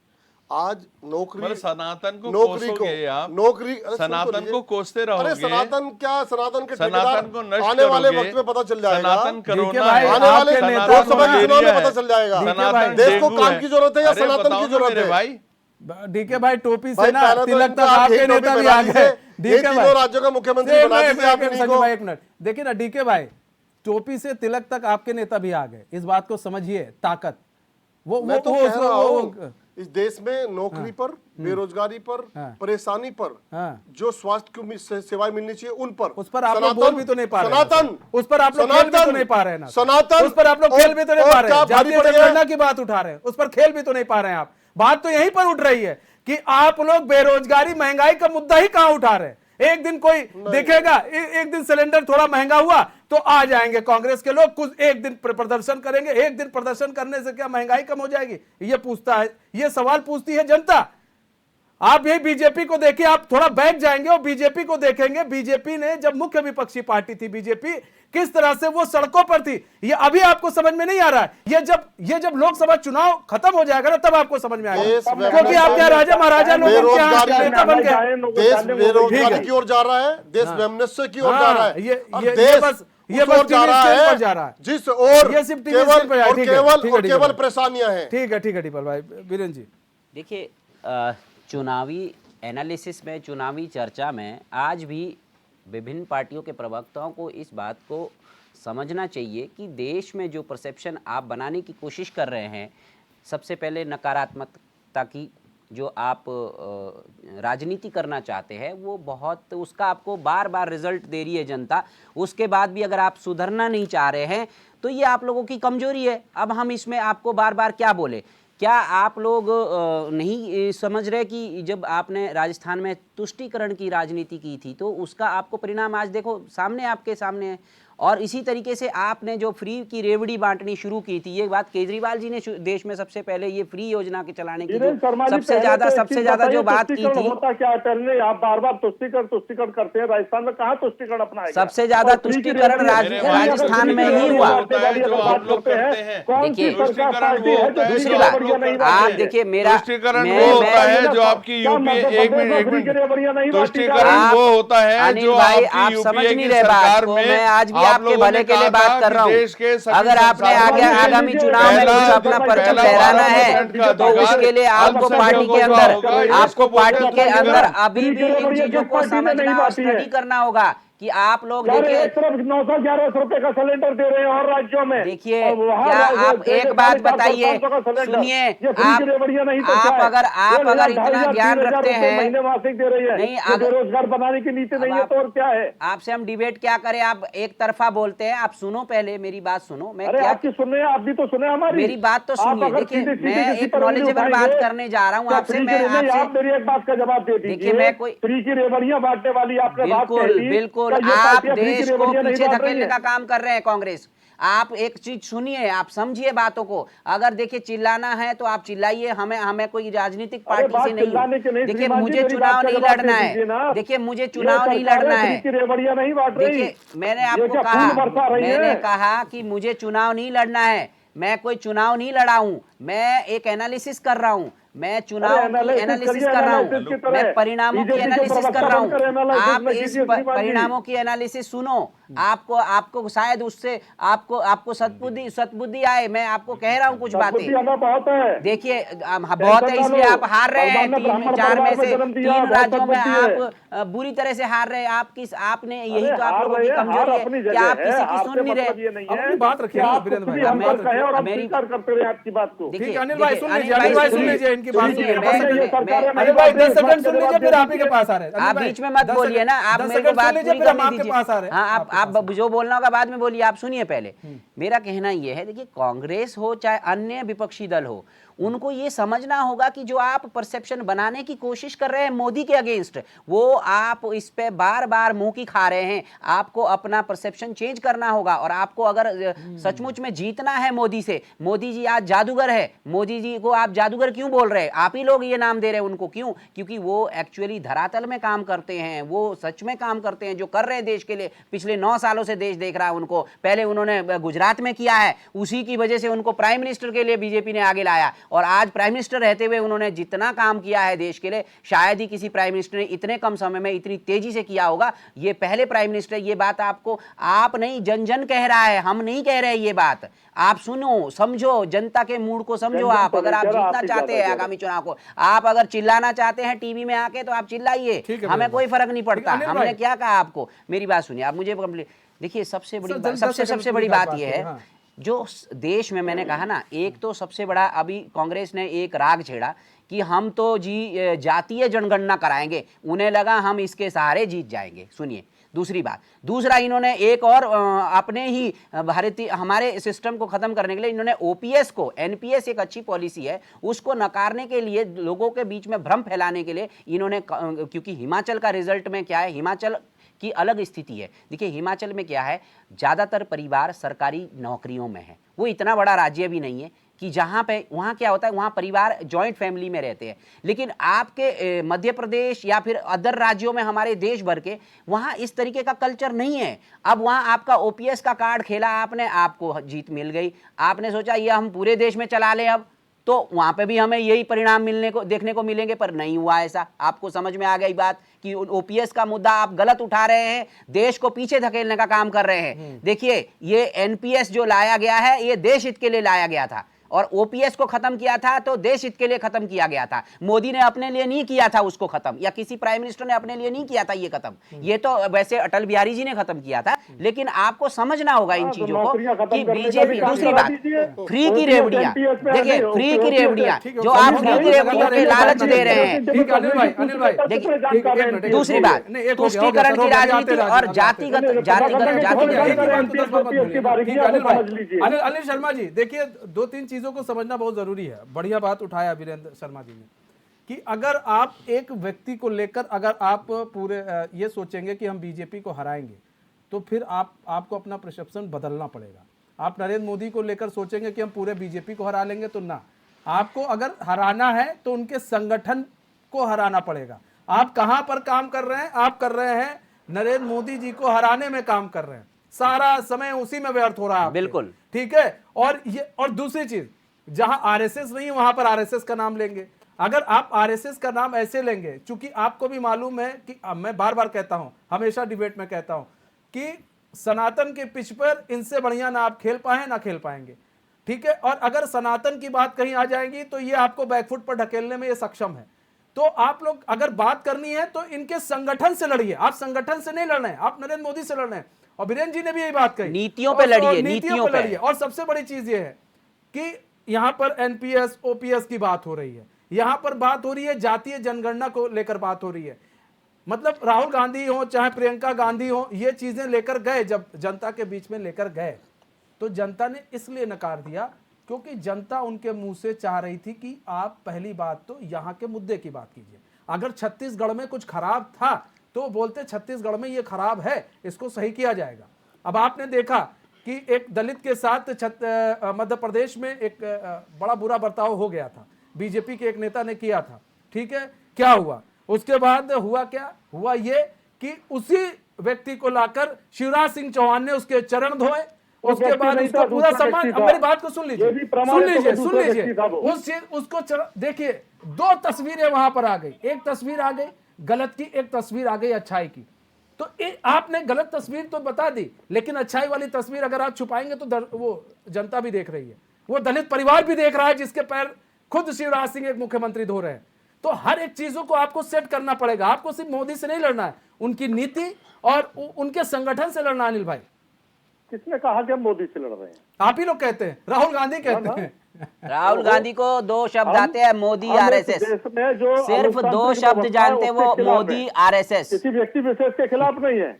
आज नौकरी, सनातन को नौकरी को आप, नौकरी सनातन को कोसते रहोगे। अरे सनातन क्या, सनातन के सनातन को नष्ट आने वाले वक्त में पता चल जाएगा। सनातन कोरोना, आने वाले लोकसभा चुनाव में पता चल जाएगा। देश को काम की जरूरत है या सनातन की जरूरत है? भाई डीके भाई टोपी से ना तिलक तक आपके नेता भी आ गए। डीके भाई राज्यों का मुख्यमंत्री बना दीजिए आप इनको। एक मिनट देखिए ना डीके भाई, टोपी से तिलक तक आपके नेता भी आ गए, इस बात को समझिए। ताकत मैं तो कह रहा हूं, इस देश में नौकरी पर, बेरोजगारी पर, परेशानी पर, जो स्वास्थ्य की सेवाएं मिलनी चाहिए उन पर, उस पर आप लोग बोल भी तो नहीं पा रहे। सनातन, उस पर आप लोग खेल भी तो नहीं पा रहे हैं ना। सनातन, उस पर आप लोग खेल भी तो नहीं पा रहे हैं। जातीय जनगणना की बात उठा रहे हैं, उस पर खेल भी तो नहीं पा रहे हैं आप। बात तो यहीं पर उठ रही है कि आप लोग बेरोजगारी, महंगाई का मुद्दा ही कहां उठा रहे हैं। एक दिन कोई देखेगा, एक दिन सिलेंडर थोड़ा महंगा हुआ तो आ जाएंगे कांग्रेस के लोग, कुछ एक दिन प्रदर्शन करेंगे। एक दिन प्रदर्शन करने से क्या महंगाई कम हो जाएगी? ये पूछता है, ये सवाल पूछती है जनता। आप यही बीजेपी को देखिए, आप थोड़ा बैक जाएंगे और बीजेपी को देखेंगे। बीजेपी ने जब मुख्य विपक्षी पार्टी थी बीजेपी, किस तरह से वो सड़कों पर थी, ये अभी आपको समझ में नहीं आ रहा है। ये जब लोकसभा चुनाव खत्म हो जाएगा ना, तब आपको समझ में आएगा, क्योंकि आप क्या राजा महाराजा लोगों के यहाँ नेता बन गए। देश बेरोजगारी की ओर जा रहा है, देश वैमनस्य की ओर जा रहा है, ये बस जा रहा है जिस और ये सिर्फ टीवी स्क्रीन पर जा रहा है। केवल परेशानियां हैं। ठीक है दीपल भाई। वीरेंद्र जी देखिए, चुनावी एनालिसिस में, चुनावी चर्चा में आज भी विभिन्न पार्टियों के प्रवक्ताओं को इस बात को समझना चाहिए कि देश में जो परसेप्शन आप बनाने की कोशिश कर रहे हैं, सबसे पहले नकारात्मकता की जो आप राजनीति करना चाहते हैं, वो बहुत उसका आपको बार बार रिजल्ट दे रही है जनता। उसके बाद भी अगर आप सुधरना नहीं चाह रहे हैं तो ये आप लोगों की कमजोरी है। अब हम इसमें आपको बार बार क्या बोले? क्या आप लोग नहीं समझ रहे कि जब आपने राजस्थान में तुष्टीकरण की राजनीति की थी तो उसका आपको परिणाम आज देखो सामने, आपके सामने है। और इसी तरीके से आपने जो फ्री की रेवड़ी बांटनी शुरू की थी, ये बात केजरीवाल जी ने देश में सबसे पहले ये फ्री योजना के चलाने की सबसे ज्यादा जो बात की थी। होता क्या है, आप बार-बार तुष्टीकरण करते हैं। राजस्थान में कहाँ तुष्टीकरण अपनाया? सबसे ज्यादा तुष्टीकरण राजस्थान में ही हुआ। देखिए, दूसरी बात आप देखिए, मेरा तुष्टीकरण वो होता है जो आपकी यूपीए, एक मिनट, तुष्टीकरण वो होता है जो आप समझ नहीं रहे बात को। मैं आज भी आपके भले के लिए बात कर रहा हूँ। अगर आपने आगामी चुनाव में कुछ अपना परचम लहराना है तो उसके लिए आपको पार्टी के अंदर अभी भी इन चीजों को समझना और स्टडी करना होगा कि आप लोग देखिए, 911 रुपए का सिलेंडर दे रहे हैं और राज्यों में। देखिए, क्या आप एक बात बताइए, सुनिए, आप अगर इतना ज्ञान रखते हैं, महीने मासिक दे रही है, नहीं बेरोजगार बनाने की नीति नहीं है तो और क्या है? आपसे हम डिबेट क्या करें? आप एक तरफा बोलते हैं। आप सुनो, पहले मेरी बात सुनो। मैं क्या आपकी सुन रहे हैं? आप भी तो सुने हमारी, मेरी बात तो सुनिए। देखिए, मैं एक नॉलेजेबल बात करने जा रहा हूँ आपसे। मैं आप मेरी एक बात का जवाब दे दीजिए। देखिए, मैं कोई फ्री की रेवड़ियां बांटने वाली आपने बात कह दी। बिल्कुल आप देश को पीछे धकेलने का काम कर रहे हैं कांग्रेस। आप एक चीज सुनिए, आप समझिए बातों को। अगर देखिए चिल्लाना है तो आप चिल्लाइए, हमें कोई राजनीतिक पार्टी से नहीं। देखिए, मुझे चुनाव नहीं लड़ना है। देखिए, मुझे चुनाव नहीं लड़ना है। देखिए, मैंने कहा कि मुझे चुनाव नहीं लड़ना है। मैं कोई चुनाव नहीं लड़ा हूं, मैं एक एनालिसिस कर रहा हूं। मैं चुनाव की एनालिसिस कर रहा हूँ, मैं परिणामों की एनालिसिस कर रहा हूँ। आप इस परिणामों की एनालिसिस सुनो, आपको शायद उससे आपको सद्बुद्धि आए। मैं आपको कह रहा हूँ कुछ बातें। देखिए, बहुत है इसलिए आप हार रहे हैं। 3-4 में से 3 राज्यों में आप बुरी तरह से हार रहे हैं। आपने यही तो आप लोगों की कमजोरी है कि आप किसी की सुन नहीं रहे। बात रखिए मेरी आपकी बात को। देखिए, अनिल भाई सुन लीजिए, की बात सुनिए। अरे भाई 10 सेकंड सुन लीजिए, फिर आप ही के पास आ रहे हैं। आप बीच में मत बोलिए ना, आप मेरे को बात पूरी करने दीजिए। हाँ, आप जो बोलना होगा बाद में बोलिए। आप सुनिए पहले। मेरा कहना यह है, देखिए, कांग्रेस हो चाहे अन्य विपक्षी दल हो, उनको ये समझना होगा कि जो आप परसेप्शन बनाने की कोशिश कर रहे हैं मोदी के अगेंस्ट, वो आप इस पे बार बार मुंह की खा रहे हैं। आपको अपना परसेप्शन चेंज करना होगा। और आपको अगर सचमुच में जीतना है मोदी से, मोदी जी आज जादूगर है, मोदी जी को आप जादूगर क्यों बोल रहे हैं? आप ही लोग ये नाम दे रहे हैं उनको, क्यों? क्योंकि वो एक्चुअली धरातल में काम करते हैं, वो सच में काम करते हैं, जो कर रहे हैं देश के लिए। पिछले 9 सालों से देश देख रहा है उनको। पहले उन्होंने गुजरात में किया है, उसी की वजह से उनको प्राइम मिनिस्टर के लिए बीजेपी ने आगे लाया। और आज प्राइम मिनिस्टर रहते हुए उन्होंने जितना काम किया है देश के लिए, शायद ही किसी प्राइम मिनिस्टर ने इतने कम समय में इतनी तेजी से किया होगा। ये पहले प्राइम मिनिस्टर। ये बात आपको, आप नहीं, जन जन कह रहा है, हम नहीं कह रहे ये बात। आप सुनो, समझो, जनता के मूड को समझो। आप अगर आप जीतना चाहते हैं आगामी चुनाव को, आप अगर चिल्लाना चाहते हैं टीवी में आके, तो आप चिल्लाइए, हमें कोई फर्क नहीं पड़ता। हमने क्या कहा आपको? मेरी बात सुनिए आप। मुझे देखिए, सबसे बड़ी बात यह है, जो देश में मैंने कहा ना, एक तो सबसे बड़ा अभी कांग्रेस ने एक राग छेड़ा कि हम तो जी जातीय जनगणना कराएंगे। उन्हें लगा हम इसके सहारे जीत जाएंगे। सुनिए दूसरी बात। दूसरा, इन्होंने एक और अपने ही भारतीय हमारे सिस्टम को खत्म करने के लिए इन्होंने ओपीएस को, एनपीएस एक अच्छी पॉलिसी है, उसको नकारने के लिए, लोगों के बीच में भ्रम फैलाने के लिए इन्होंने, क्योंकि हिमाचल का रिजल्ट में क्या है, हिमाचल की अलग स्थिति है। देखिए, हिमाचल में क्या है, ज़्यादातर परिवार सरकारी नौकरियों में है। वो इतना बड़ा राज्य भी नहीं है, कि जहाँ पे वहाँ क्या होता है, वहाँ परिवार जॉइंट फैमिली में रहते हैं। लेकिन आपके मध्य प्रदेश या फिर अदर राज्यों में, हमारे देश भर के, वहाँ इस तरीके का कल्चर नहीं है। अब वहाँ आपका ओपीएस का कार्ड खेला आपने, आपको जीत मिल गई, आपने सोचा ये हम पूरे देश में चला लें अब, तो वहाँ पे भी हमें यही परिणाम मिलने को देखने को मिलेंगे, पर नहीं हुआ ऐसा। आपको समझ में आ गई बात कि ओपीएस का मुद्दा आप गलत उठा रहे हैं, देश को पीछे धकेलने का काम कर रहे हैं। देखिए, ये एनपीएस जो लाया गया है, ये देश हित के लिए लाया गया था, और ओपीएस को खत्म किया था तो देश हित के लिए खत्म किया गया था। मोदी ने अपने लिए नहीं किया था उसको खत्म, या किसी प्राइम मिनिस्टर ने अपने लिए नहीं किया था ये खत्म, ये तो वैसे अटल बिहारी जी ने खत्म किया था। लेकिन आपको समझना होगा इन चीजों को कि बीजेपी, दूसरी बात, फ्री की रेवड़ियां, देखिए फ्री की रेवड़ियां जो आप फ्री की रेवड़ियों के लालच दे रहे हैं। देखिए, दूसरी बात, तुष्टीकरण की राजनीति और जातिगत अनिल शर्मा जी, देखिए 2-3 चीजों को समझना बहुत जरूरी है। बढ़िया बात उठाया वीरेंद्र शर्मा जी ने कि अगर आप एक व्यक्ति को लेकर अगर आप पूरे ये सोचेंगे कि हम बीजेपी को हराएंगे, तो फिर आपको अपना परसेप्शन बदलना पड़ेगा। आप नरेंद्र मोदी को लेकर सोचेंगे कि हम पूरे बीजेपी को हरा लेंगे, तो ना, आपको अगर हराना है तो उनके संगठन को हराना पड़ेगा। आप कहां पर काम कर रहे हैं? आप कर रहे हैं नरेंद्र मोदी जी को हराने में काम कर रहे हैं, सारा समय उसी में व्यर्थ हो रहा है। बिल्कुल ठीक है। और दूसरी चीज, जहां आरएसएस नहीं है वहां पर आरएसएस का नाम लेंगे। अगर आप आरएसएस का नाम ऐसे लेंगे, चूंकि आपको भी मालूम है कि मैं बार बार कहता हूं, हमेशा डिबेट में कहता हूं कि सनातन के पिच पर इनसे बढ़िया ना आप खेल पाए ना खेल पाएंगे। ठीक है। और अगर सनातन की बात कहीं आ जाएगी तो ये आपको बैकफुट पर ढकेलने में ये सक्षम है। तो आप लोग अगर बात करनी है तो इनके संगठन से लड़िए। आप संगठन से नहीं लड़ना है, आप नरेंद्र मोदी से लड़ना है। और बीरेंद्र जी ने भी यही बात कही, नीतियों पे लड़िए, नीतियों पे लड़िए। और सबसे बड़ी चीज ये है कि यहां पर एनपीएस ओपीएस की बात हो रही है, यहां पर बात हो रही है जातीय जनगणना को लेकर बात हो रही है। मतलब राहुल गांधी हो चाहे प्रियंका गांधी हो, ये चीजें लेकर गए, जब जनता के बीच में लेकर गए तो जनता ने इसलिए नकार दिया क्योंकि जनता उनके मुंह से चाह रही थी कि आप पहली बात तो यहां के मुद्दे की बात कीजिए। अगर छत्तीसगढ़ में कुछ खराब था तो बोलते छत्तीसगढ़ में ये खराब है, इसको सही किया जाएगा। अब आपने देखा कि एक दलित के साथ मध्य प्रदेश में एक बड़ा बुरा बर्ताव हो गया था, बीजेपी के एक नेता ने किया था। ठीक है। क्या हुआ उसके बाद? हुआ क्या? हुआ ये कि उसी व्यक्ति को लाकर शिवराज सिंह चौहान ने उसके चरण धोए, उसके बाद उसको पूरा सम्मान। अब मेरी बात को सुन लीजिए। उसको देखिए, 2 तस्वीरें वहां पर आ गई, एक तस्वीर आ गई गलत की, एक तस्वीर आ गई अच्छाई की। तो आपने गलत तस्वीर तो बता दी, लेकिन अच्छाई वाली तस्वीर अगर आप छुपाएंगे तो वो जनता भी देख रही है, वो दलित परिवार भी देख रहा है जिसके पैर खुद शिवराज सिंह एक मुख्यमंत्री धो रहे हैं। तो हर एक चीजों को आपको सेट करना पड़ेगा। आपको सिर्फ मोदी से नहीं लड़ना है, उनकी नीति और उनके संगठन से लड़ना। अनिल भाई, किसने कहा कि हम मोदी से लड़ रहे हैं? आप ही लोग कहते हैं, राहुल गांधी कहते हैं। राहुल गांधी को 2 शब्द आते हैं, मोदी आरएसएस। सिर्फ 2 शब्द जानते हैं वो, मोदी आरएसएस। किसी व्यक्ति विशेष के खिलाफ नहीं है।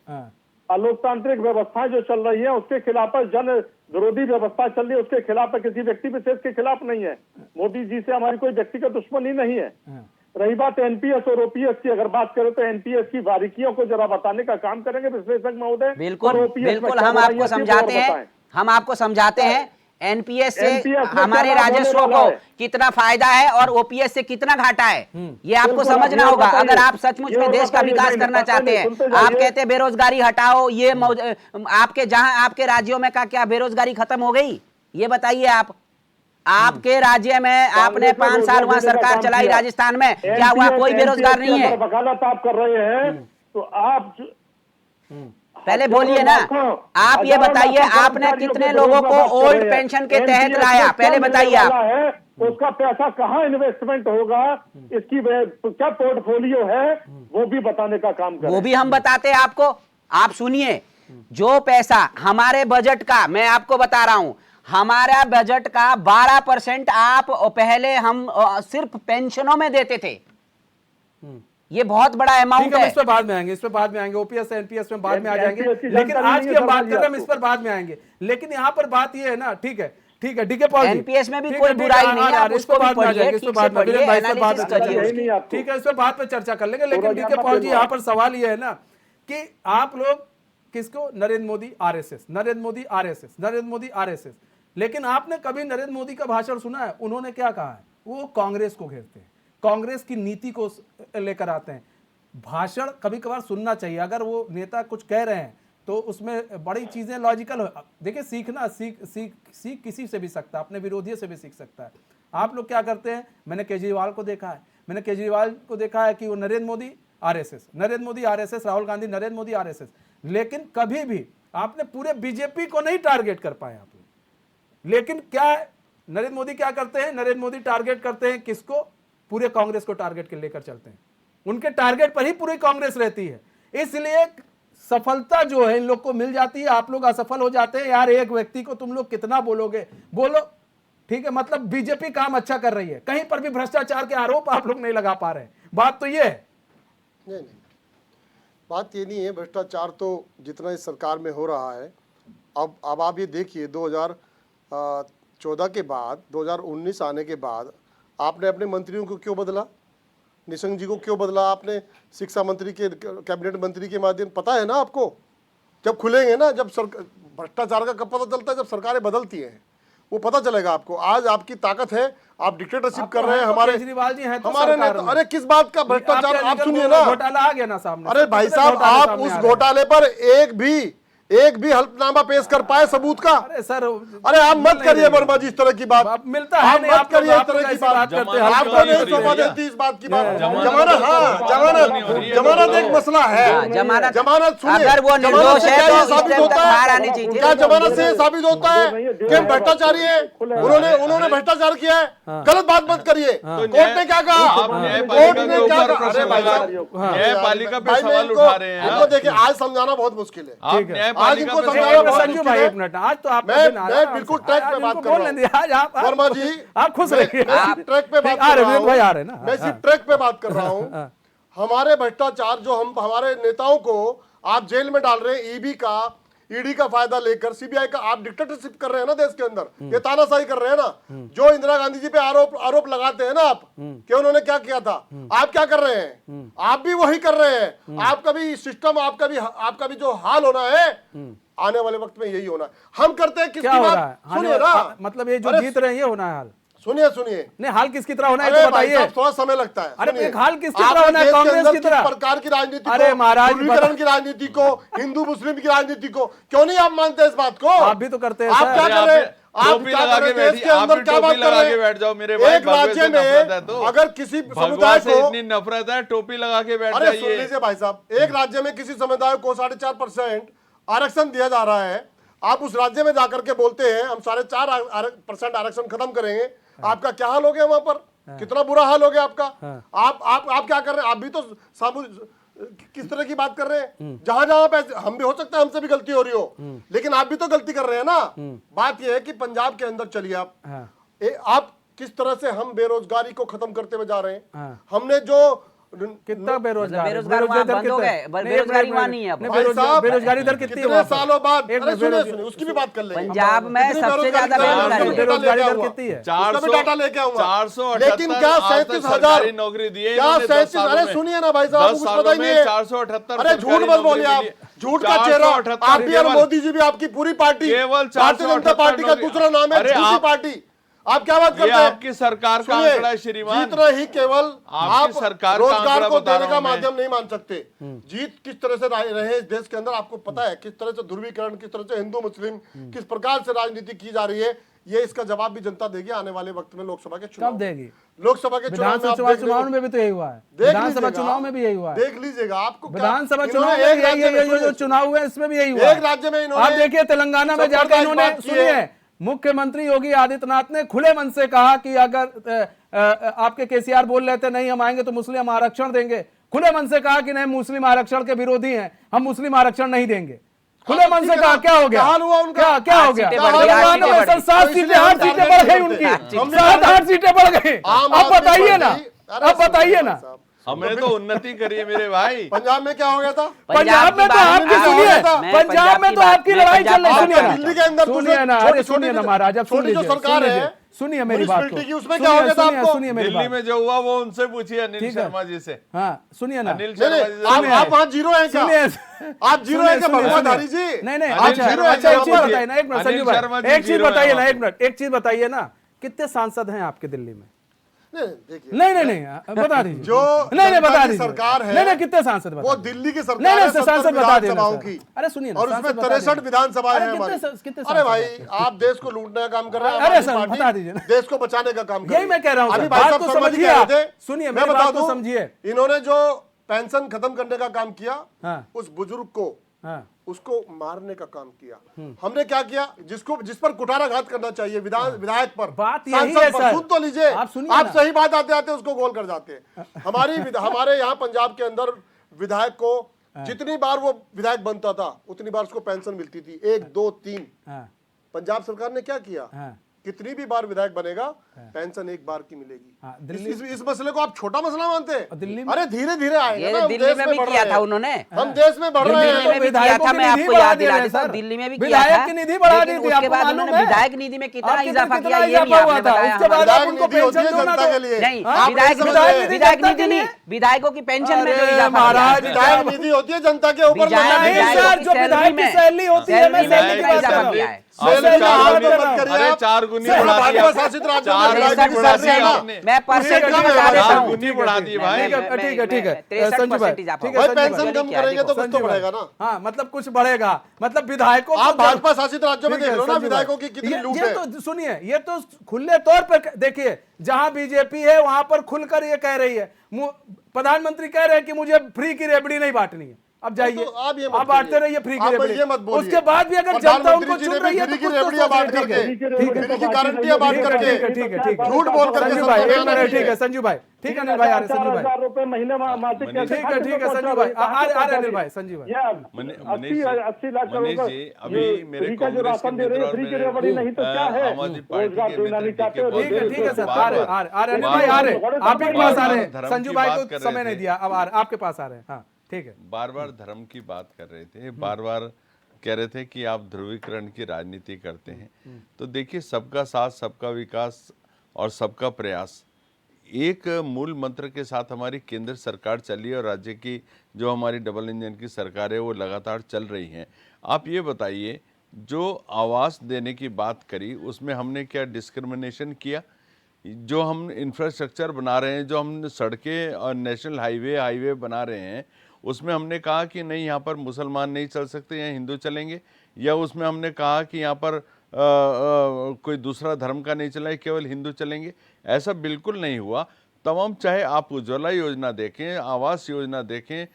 अलोकतांत्रिक व्यवस्था जो चल रही है उसके खिलाफ है, जन विरोधी व्यवस्था चल रही है उसके खिलाफ है, किसी व्यक्ति विशेष के खिलाफ नहीं है। मोदी जी से हमारी कोई व्यक्तिगत दुश्मनी नहीं है। रही बात एनपीएस और ओपीएस की, अगर बात करें तो एनपीएस की बारीकियों को जरा बताने का काम करेंगे विश्लेषक महोदय। बिल्कुल बिल्कुल, हम आपको समझाते हैं एनपीएस से हमारे राजस्व को कितना फायदा है और ओपीएस से कितना घाटा है, ये आपको समझना होगा। अगर आप सचमुच में देश का विकास करना चाहते हैं। आप कहते हैं बेरोजगारी हटाओ, ये आपके जहां आपके राज्यों में का क्या बेरोजगारी खत्म हो गई? ये बताइए आप। आपके राज्य में आपने 5 साल वहां सरकार चलाई, राजस्थान में क्या हुआ? कोई बेरोजगार नहीं है। वकालत आप कर रहे हैं तो आप पहले बोलिए ना, आप ये बताइए आपने कितने लोगों को ओल्ड पेंशन के तहत लाया, पहले बताइए आप। उसका पैसा कहाँ इन्वेस्टमेंट होगा, इसकी क्या पोर्टफोलियो है, वो भी बताने का काम करें। वो भी हम बताते हैं आपको। आप सुनिए, जो पैसा हमारे बजट का, मैं आपको बता रहा हूं, हमारा बजट का 12% आप पहले हम सिर्फ पेंशनों में देते थे। ये बहुत बड़ा अमाउंट है। इस पे बाद में आएंगे, ओपीएस एनपीएस में बाद में आ जाएंगे, लेकिन आज की हम बात कर रहे हैं, हम इस पर बाद में आएंगे। लेकिन यहाँ पर बात ये है ना, ठीक है डीके पॉल, एनपीएस में भी कोई बुराई नहीं है, आप उसको भी पढ़िए, ठीक से पढ़िए, एनालिसिस करिए। ठीक है, इस पर बाद में चर्चा कर लेंगे। लेकिन डीके पॉल जी, यहाँ पर सवाल ये है ना कि आप लोग किसको, Narendra Modi RSS, Narendra Modi RSS, Narendra Modi RSS, लेकिन आपने कभी नरेंद्र मोदी का भाषण सुना है? उन्होंने क्या कहा है? वो कांग्रेस को घेरते हैं, कांग्रेस की नीति को लेकर आते हैं। भाषण कभी कभार सुनना चाहिए, अगर वो नेता कुछ कह रहे हैं तो उसमें बड़ी चीजें लॉजिकल हो। देखिए, सीखना सीख किसी से भी सकता है, अपने विरोधियों से भी सीख सकता है। आप लोग क्या करते हैं? मैंने केजरीवाल को देखा है कि वो नरेंद्र मोदी आरएसएस, राहुल गांधी नरेंद्र मोदी आरएसएस, लेकिन कभी भी आपने पूरे बीजेपी को नहीं टारगेट कर पाए आप लोग। लेकिन क्या नरेंद्र मोदी क्या करते हैं? नरेंद्र मोदी टारगेट करते हैं किसको? पूरे कांग्रेस को टारगेट के लेकर चलते हैं, उनके टारगेट पर ही पूरी कांग्रेस रहती है। इसलिए सफलता जो है इन लोग को मिल जाती है, आप लोग असफल हो जाते हैं। यार, एक व्यक्ति को तुम लोग कितना बोलोगे, बोलो, ठीक है, मतलब बीजेपी काम अच्छा कर रही है, कहीं पर भी भ्रष्टाचार के आरोप आप लोग नहीं लगा पा रहे। बात तो ये है। नहीं, बात ये नहीं है। भ्रष्टाचार तो जितना इस सरकार में हो रहा है, अब आप ये देखिए 2014 के बाद, 2019 आने के बाद आपने अपने मंत्रियों को क्यों बदला? निशंक जी को क्यों बदला आपने? शिक्षा मंत्री के, कैबिनेट मंत्री के माध्यम, पता है ना आपको? जब खुलेंगे ना, जब भ्रष्टाचार का कब पता चलता है? जब सरकारें बदलती हैं, वो पता चलेगा आपको। आज आपकी ताकत है, आप डिक्टेटरशिप कर रहे हैं। हमारे केजरीवाल जी हैं तो हमारे नेता, अरे किस बात का भ्रष्टाचार? आप सुनिए ना, घोटाला आ गया ना सामने। अरे भाई साहब, आप उस घोटाले पर एक भी हल्फनामा पेश कर पाए सबूत का? अरे सर, अरे आप मत करिए वर्मा जी इस तरह की बात। मिलता है आप मत करिए इस तरह की बात। आपको नहीं शोभा देती इस बात की बात। जमानत एक मसला है। जमानत सुनिए, अगर वो निर्दोष है तो साबित होता बाहर आनी है? चाहिए। क्या जमानत से साबित होता है कि हम भ्रष्टाचारी है? उन्होंने भ्रष्टाचार किया है? गलत बात मत करिए। कोर्ट ने क्या कहा? कोर्ट ने क्या कहा? अरे भाई साहब, न्यायपालिका पे सवाल उठा रहे हैं। इनको देखिए, आज समझाना बहुत मुश्किल है। आज इनको संजू समझाना बहुत भाई, मुश्किल एक है। मिनट, आज तो आप मैं बिल्कुल ट्रैक पे बात कर रहा हूँ। आज आप वर्मा जी, आप खुश रहिए। मैं सिर्फ ट्रैक पे बात आ कर रहे रहा हैं भाई, आ हूँ। रहे हैं ना। मैं सिर्फ ट्रैक पे बात कर रहा हूँ। हमारे भ्रष्टाचार जो हम हमारे नेताओं को आप जेल में डाल रहे हैं, ईडी का फायदा लेकर, सीबीआई का, आप डिक्टेटरशिप कर रहे हैं ना देश के अंदर, ये तानाशाही कर रहे हैं ना। जो इंदिरा गांधी जी पे आरोप लगाते हैं ना आप कि उन्होंने क्या किया था, आप क्या कर रहे हैं? आप भी वही कर रहे हैं। आपका भी सिस्टम, आपका भी जो हाल होना है, आने वाले वक्त में यही होना है। हम करते हैं किसकी बात? सुनिए ना, मतलब ये जो जीत रहे हैं ये होना है हाल। सुनिए नहीं, हाल किसकी तरह होना है अरे तो बताइए। थोड़ा समय लगता है। अरे सुनिए, एक हाल किसकी आपने तरह होना है? देश के कांग्रेस अंदर की किस तरह प्रकार की राजनीति अरे को, महाराज, ध्रुवीकरण की राजनीति को, हिंदू मुस्लिम की राजनीति को, क्यों नहीं आप मानते इस बात को? आप भी तो करते हैं आप सर। क्या कर रहे हैं? आप टोपी क्या लगा कर रहे के हैं? देश बैठिए, के आप अंदर भी क्या बात टोपी कर लगा रहे के हैं? बैठ जाओ मेरे भाई। एक राज्य में अगर किसी समुदाय से को, इतनी नफरत है, टोपी लगा के बैठ अरे सुन जाइए। लीजिए भाई साहब, एक राज्य में किसी समुदाय को 4.5% आरक्षण दिया जा रहा है। आप उस राज्य में जाकर के बोलते हैं हम 4.5% आरक्षण खत्म करेंगे। आपका क्या हाल हो गया वहां पर? कितना बुरा हाल हो गया आपका। आप क्या कर रहे हैं? आप भी तो किस तरह की बात कर रहे हैं? जहां पे हम भी, हो सकता है हमसे भी गलती हो रही हो, लेकिन आप भी तो गलती कर रहे हैं ना। बात यह है कि पंजाब के अंदर चलिए आप किस तरह से हम बेरोजगारी को खत्म करते हुए जा रहे हैं। हमने जो कितना बेरोजगार बंद हो गए, बेरोजगारी वहाँ नहीं है अब। बेरोजगारी दर कितनी है? कितने सालों बाद, एक अरे सुनिए उसकी भी बात कर लेंगे। पंजाब में सबसे ज्यादा बेरोजगारी दर कितनी है? उसका भी डाटा लेके आऊंगा। 478 लेकिन क्या 37,000 नौकरी दी है? क्या 37? अरे सुनिए ना भाई साहब, कुछ पता ही नहीं है। 478। अरे झूठ मत बोलिए आप, झूठ का चेहरा। आप भी और मोदी जी भी, आपकी पूरी पार्टी, केवल भारतीय जनता पार्टी का दूसरा नाम है झूठी पार्टी। आप क्या बात करते हैं? आपकी सरकार का आंकड़ा है श्रीमान। जीत रही केवल आप सरकार का रोजगार आंकड़ा को बता देने रहा का हूं मैं। माध्यम नहीं मान सकते। जीत किस तरह से रहे इस देश के अंदर आपको पता है? किस तरह से ध्रुवीकरण, किस तरह से हिंदू मुस्लिम, किस प्रकार से राजनीति की जा रही है, ये इसका जवाब भी जनता देगी आने वाले वक्त में। लोकसभा के चुनाव कब देगी? लोकसभा के चुनाव में भी तो यही हुआ है, विधानसभा चुनाव में भी यही हुआ है। देख लीजिएगा आपको। विधानसभा चुनाव में जो चुनाव हुए इसमें भी यही हुआ। एक राज्य में इन्होंने, आप देखिए तेलंगाना में जाकर इन्होंने, सुनिए, मुख्यमंत्री योगी आदित्यनाथ ने खुले मन से कहा कि अगर आपके केसीआर बोल रहे थे नहीं हम आएंगे तो मुस्लिम आरक्षण देंगे, खुले मन से कहा कि नहीं मुस्लिम आरक्षण के विरोधी हैं, हम मुस्लिम आरक्षण नहीं देंगे। खुले मन से कहा, क्या हो गया? क्या हो गया? 7 सीटें 8 सीटें बढ़ गई उनकी, 7-8 सीटें बढ़ गई। अब बताइए ना, अब बताइए ना। हमने तो उन्नति करी है मेरे भाई। पंजाब में क्या हो गया था? पंजाब में तो आपकी, सुनिए, पंजाब में तो आपकी लड़ाई चल रही। सुनिए ना, दिल्ली के अंदर सुनिए ना, अरे सुनिए ना महाराज, अब सुन लीजिए, सरकार है, सुनिए मेरी बात को, म्युनिसिपैलिटी की उसमें क्या हो गया था सुनिए आपको? सुनिए मेरी दिल्ली बात। में जो हुआ वो उनसे पूछिए, अनिल ठीक है। शर्मा जी से। हाँ सुनिए ना, अनिल नहीं शर्मा नहीं, जी से आप वहां जीरो हैं क्या? सुनिए आप जीरो हैं क्या भगवाधारी जी? नहीं नहीं, अनिल अच्छा शर्मा अच्छा, जी एक चीज वहाँ बताइए ना, एक मिनट अनिल संजू शर्मा भाई, जी एक चीज जीरो है बताइए ना, वहाँ एक मिनट, एक चीज बताइए ना, कितने सांसद हैं आपके दिल्ली में? नहीं देखिए, नहीं नहीं नहीं, बता दीजिए। जो नहीं नहीं, जनता बता की दीजिए सरकार है, नहीं नहीं, कितने सांसद बता वो दीजिए। दिल्ली की नहीं सरकार नहीं, है, 70 सांसद बता देना विधानसभाओं सर। की। अरे सुनिए ना, और सांसद उसमें बता 63 देना। विधानसभाएं अरे हैं हमारी। कितने अरे भाई, सांसद आप देश को लूटने का काम कर रहे हैं, अरे हमारी सर, पार्टी बता दीजिए ना। देश को बचाने का काम कर यही रही है। मैं कह रहा हूं अभी सर, भाई बात साहब को शर्मा जी समझिए कह आप। रहे थे, सुनिए, मैं मेरी बता बात को दूं, समझिए। इन्होंने जो पेंशन खत्म करने का काम किया, हाँ। उस बुजुर्ग को, हाँ उसको मारने का काम किया। हमने क्या किया, जिस पर कुठाराघात करना चाहिए विधायक पर, बात यही सांसद है पर, सर। सुन तो लीजिए, आप सुनिए आप ना। सही बात आते आते उसको गोल कर जाते हैं। हमारे यहाँ पंजाब के अंदर विधायक को जितनी बार वो विधायक बनता था उतनी बार उसको पेंशन मिलती थी, 1 2 3। हाँ पंजाब सरकार ने क्या किया, हाँ कितनी भी बार विधायक बनेगा पेंशन एक बार की मिलेगी। हाँ, दिल्ली- इस मसले को आप छोटा मसला मानते हैं? दिल्ली में- अरे धीरे धीरे आएगा ये ना, हम दिल्ली देश में भी बढ़ किया रहे था हैं। उन्होंने। हम देश में बढ़ रहे दिल्ली हैं। में भी किया था, मैं आपको याद दिला देता हूँ, दिल्ली में भी किया था। विधायक की निधि बढ़ा दी लेकिन थी, उसके आपको बाद मालूम उन्होंने है? विधायक निधि में कितना आपके इजाफा कितना किया ये इजाफा नहीं हुआ आपने था? बताया उसके बाद हमारे। आप उनको निधि होती है पेंशन दो ना जनता दो। के लिए। नहीं, आप विधायक नहीं विधायक समझ निधि रहे। विधायक जनता निधि के नहीं, लिए? विधायकों की पेंशन में जो अरे इजाफा महाराज, किया। विधायक निधि होती है जनता के ऊपर विधायक- लगना है। नहीं विधायकों सर, की जो विधायक की में- सैलरी होती है, मैं सैलरी सैलरी में की बात कर इजाफा रहा किया हूँ। है। मैं सैलरी सैलरी का की हाल बात तो कर मत रहा हूँ। करिए अरे आप। 4 गुनी सिर्फ बढ़ा दिया। भाजपा शासित राज्यों में 4 विधायक गुनी की बढ़ा सैलरी है दिया ना। आपने। मैं परसेंट कम बता है, देता चार हूँ। गुनी बढ़ा दी भाई। ठीक है ठीक है ठीक है, 63% संजू भाई, इजाफा ठीक है भाई संजू पेंशन भाई। कम करेंगे तो कुछ तो संजू भाई। बढ़ेगा ना। हाँ मतलब कुछ बढ़ेगा, मतलब विधायकों आप को- भाजपा शासित राज्यों में ठीक देख है, लो ना संजू भाई। विधायकों की कितनी लूट ये है। तो सुनिए, ये तो खुले तौर पर देखिए, जहां बीजेपी है वहां पर खुलकर ये कह रही है, प्रधानमंत्री कह रहे हैं कि मुझे फ्री की रेबड़ी नहीं बांटनी है। अब जाइए, तो आप ये मत आप बांटते करिए। रहिए फ्री की आप रेबड़ी। ये मत बोलिए। उसके बाद भी अगर जनता उनको प्रधानमंत्री जी चुन ने रही है भी तो फ्री कुछ की तो रेबड़ियां बांट सोचिए। करके, ठीक है, फ्री की गारंटियां बांट ठीक है, करके, ठीक है, ठीक है, ठीक है। झूठ बोल करके संजू भाई, सबको एक मिनट, बयान ठीक है दिए। संजू भाई, ठीक है अनिल भाई, आ रहे संजू भाई, 4,000 रुपए महीने मासिक कैसे ठीक है ठीक है संजू भाई, आ रहे अनिल भाई, संजू भाई। मनीष 80 लाख करोड़ मनीष जी, अभी मेरे फ्री का जो कांग्रेस के राशन दे रहे मित्र हैं, और फ्री की मेरे रेवड़ी नहीं तो क्या है? आम आदमी पार्टी रोजगार के देना मित्र नहीं चाहते हो, ठीक है ठीक है सर, बार आ रहे बार- आ रहे अनिल बार भाई, आ बार- रहे आपके पास आ रहे हैं। धर्म संजू की भाई बात को कर रहे समय नहीं थे। दिया, अब आपके पास आ रहे हैं। हाँ ठीक है। बार बार धर्म की बात कर रहे थे, बार बार कह रहे थे कि आप ध्रुवीकरण की राजनीति करते हैं। तो देखिए, सबका साथ, सबका विकास और सबका प्रयास एक मूल मंत्र के साथ हमारी केंद्र सरकार चली और राज्य की जो हमारी डबल इंजन की सरकार है वो लगातार चल रही हैं। आप ये बताइए, जो आवास देने की बात करी उसमें हमने क्या डिस्क्रिमिनेशन किया? जो हम इंफ्रास्ट्रक्चर बना रहे हैं, जो हम सड़कें और नेशनल हाईवे बना रहे हैं, उसमें हमने कहा कि नहीं यहाँ पर मुसलमान नहीं चल सकते, यहाँ हिंदू चलेंगे? या उसमें हमने कहा कि यहाँ पर कोई दूसरा धर्म का नहीं चला है, केवल हिंदू चलेंगे? ऐसा बिल्कुल नहीं हुआ। तमाम, चाहे आप उज्ज्वला योजना देखें, आवास योजना देखें,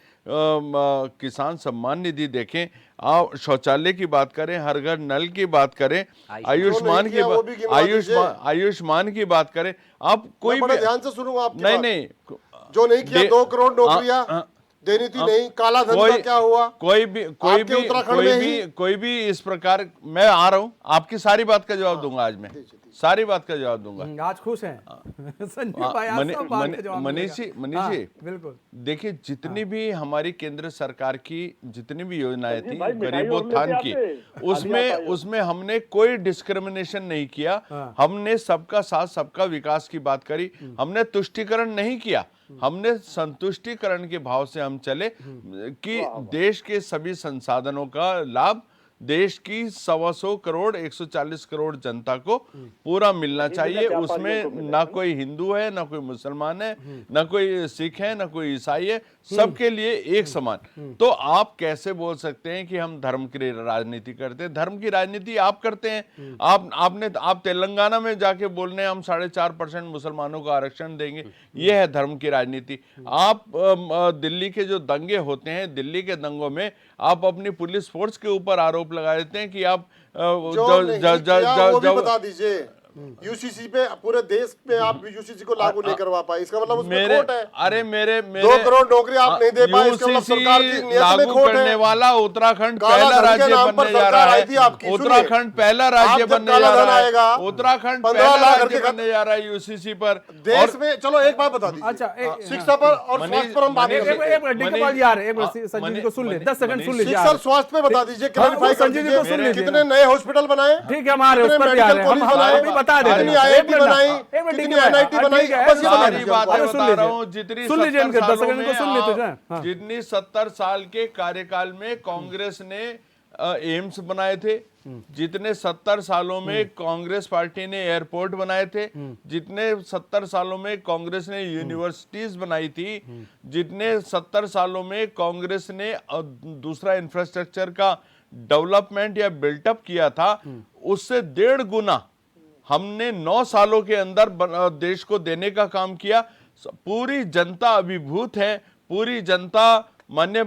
किसान सम्मान निधि देखें, आप शौचालय की बात करें, हर घर नल की बात करें, आयुष्मान की बात करें, आप कोई बड़े भी ध्यान से सुनूंगा आपकी नहीं बात। नहीं जो नहीं किया, 2 करोड़ नौकरियां देनी थी, नहीं। काला धन का क्या हुआ? कोई भी इस प्रकार, मैं आ रहा हूं, आपकी सारी बात का जवाब दूंगा आज मैं, सारी बात का जवाब दूंगा। आज खुश हैं संजू भाई, आज सब बात का जवाब मनीष जी, मिलेगा। हाँ, बिल्कुल। देखिए, जितनी भी हमारी केंद्र सरकार की जितनी भी योजनाएं थी भाई, मिठाई गरीब और उत्थान लेते की, आते। उसमें हमने कोई डिस्क्रिमिनेशन नहीं किया। हमने सबका साथ, सबका विकास की बात करी, हमने तुष्टीकरण नहीं किया, हमने संतुष्टिकरण के भाव से हम चले कि देश के सभी संसाधनों का लाभ देश की 125 करोड़ 140 करोड़ जनता को पूरा मिलना चाहिए। उसमें ना कोई हिंदू है, ना कोई मुसलमान है, ना कोई सिख है, ना कोई ईसाई है, सबके लिए एक समान। तो आप कैसे बोल सकते हैं कि हम धर्म की राजनीति करते हैं? धर्म की राजनीति आप करते हैं। आप तेलंगाना में जाके बोल रहे हैं हम 4.5% मुसलमानों को आरक्षण देंगे, ये है धर्म की राजनीति। आप दिल्ली के जो दंगे होते हैं, दिल्ली के दंगों में आप अपनी पुलिस फोर्स के ऊपर आरोप लगा देते हैं कि आप वो भी बता दीजिए। यूसीसी पे पूरे देश पे आप यूसीसी को लागू नहीं करवा पाए, इसका मतलब उसमें खोट है। अरे मेरे 2 करोड़ नौकरी आप नहीं दे पाए, इसका मतलब सरकार की नियत में लागू खोट करने है। वाला उत्तराखंड काला पहला धन के राज्य नाम पर बनने जा सरकार रहा आई थी आपकी, है। सुनिए। उत्तराखंड पहला राज्य आप जब बनने काला जा धन रहा है। आएगा, उत्तराखंड 15 पहला लाख राज्य के बनने जा रहा है यूसीसी पर। देश में, चलो एक बात बता दीजिए। अच्छा, शिक्षा पर और स्वास्थ्य पर हम बात एक करेंगे। मिनट डीकेपाल जी आ रहे हैं, एक मिनट संजू जी को सुन ले, 10 सेकंड सुन लीजिए। शिक्षा और स्वास्थ्य पे बता दीजिए, क्लैरिफाई कर संजू जी को सुन दीजिए। लीजिए। कितने नए हॉस्पिटल बनाए, ठीक है, हम आ रहे हैं, उस पर भी आ रहे हैं, हम बनाए, अभी बता देते कितनी हैं। IIT एक मिनट ना, बनाई, एक मिनट, कितनी ठीक है भाई, NIT बनाई, ठीक है, बस ये बता सारी दीजिए। बातें अरे सुन बता लीजिए, रहा हूँ जितनी सुन लीजिए 70 इनके सालों 10 सेकंड को सुन लेते में हैं। हाँ। जितनी 70 साल के कार्यकाल में कांग्रेस ने एम्स बनाए थे, जितने 70 सालों में कांग्रेस पार्टी ने एयरपोर्ट बनाए थे, जितने 70 सालों में कांग्रेस ने यूनिवर्सिटीज बनाई थी, जितने 70 सालों में कांग्रेस ने दूसरा इंफ्रास्ट्रक्चर का डेवलपमेंट या बिल्टअप किया था, उससे 1.5 गुना हमने 9 सालों के अंदर देश को देने का काम किया। पूरी जनता अभिभूत है, पूरी जनता माननीय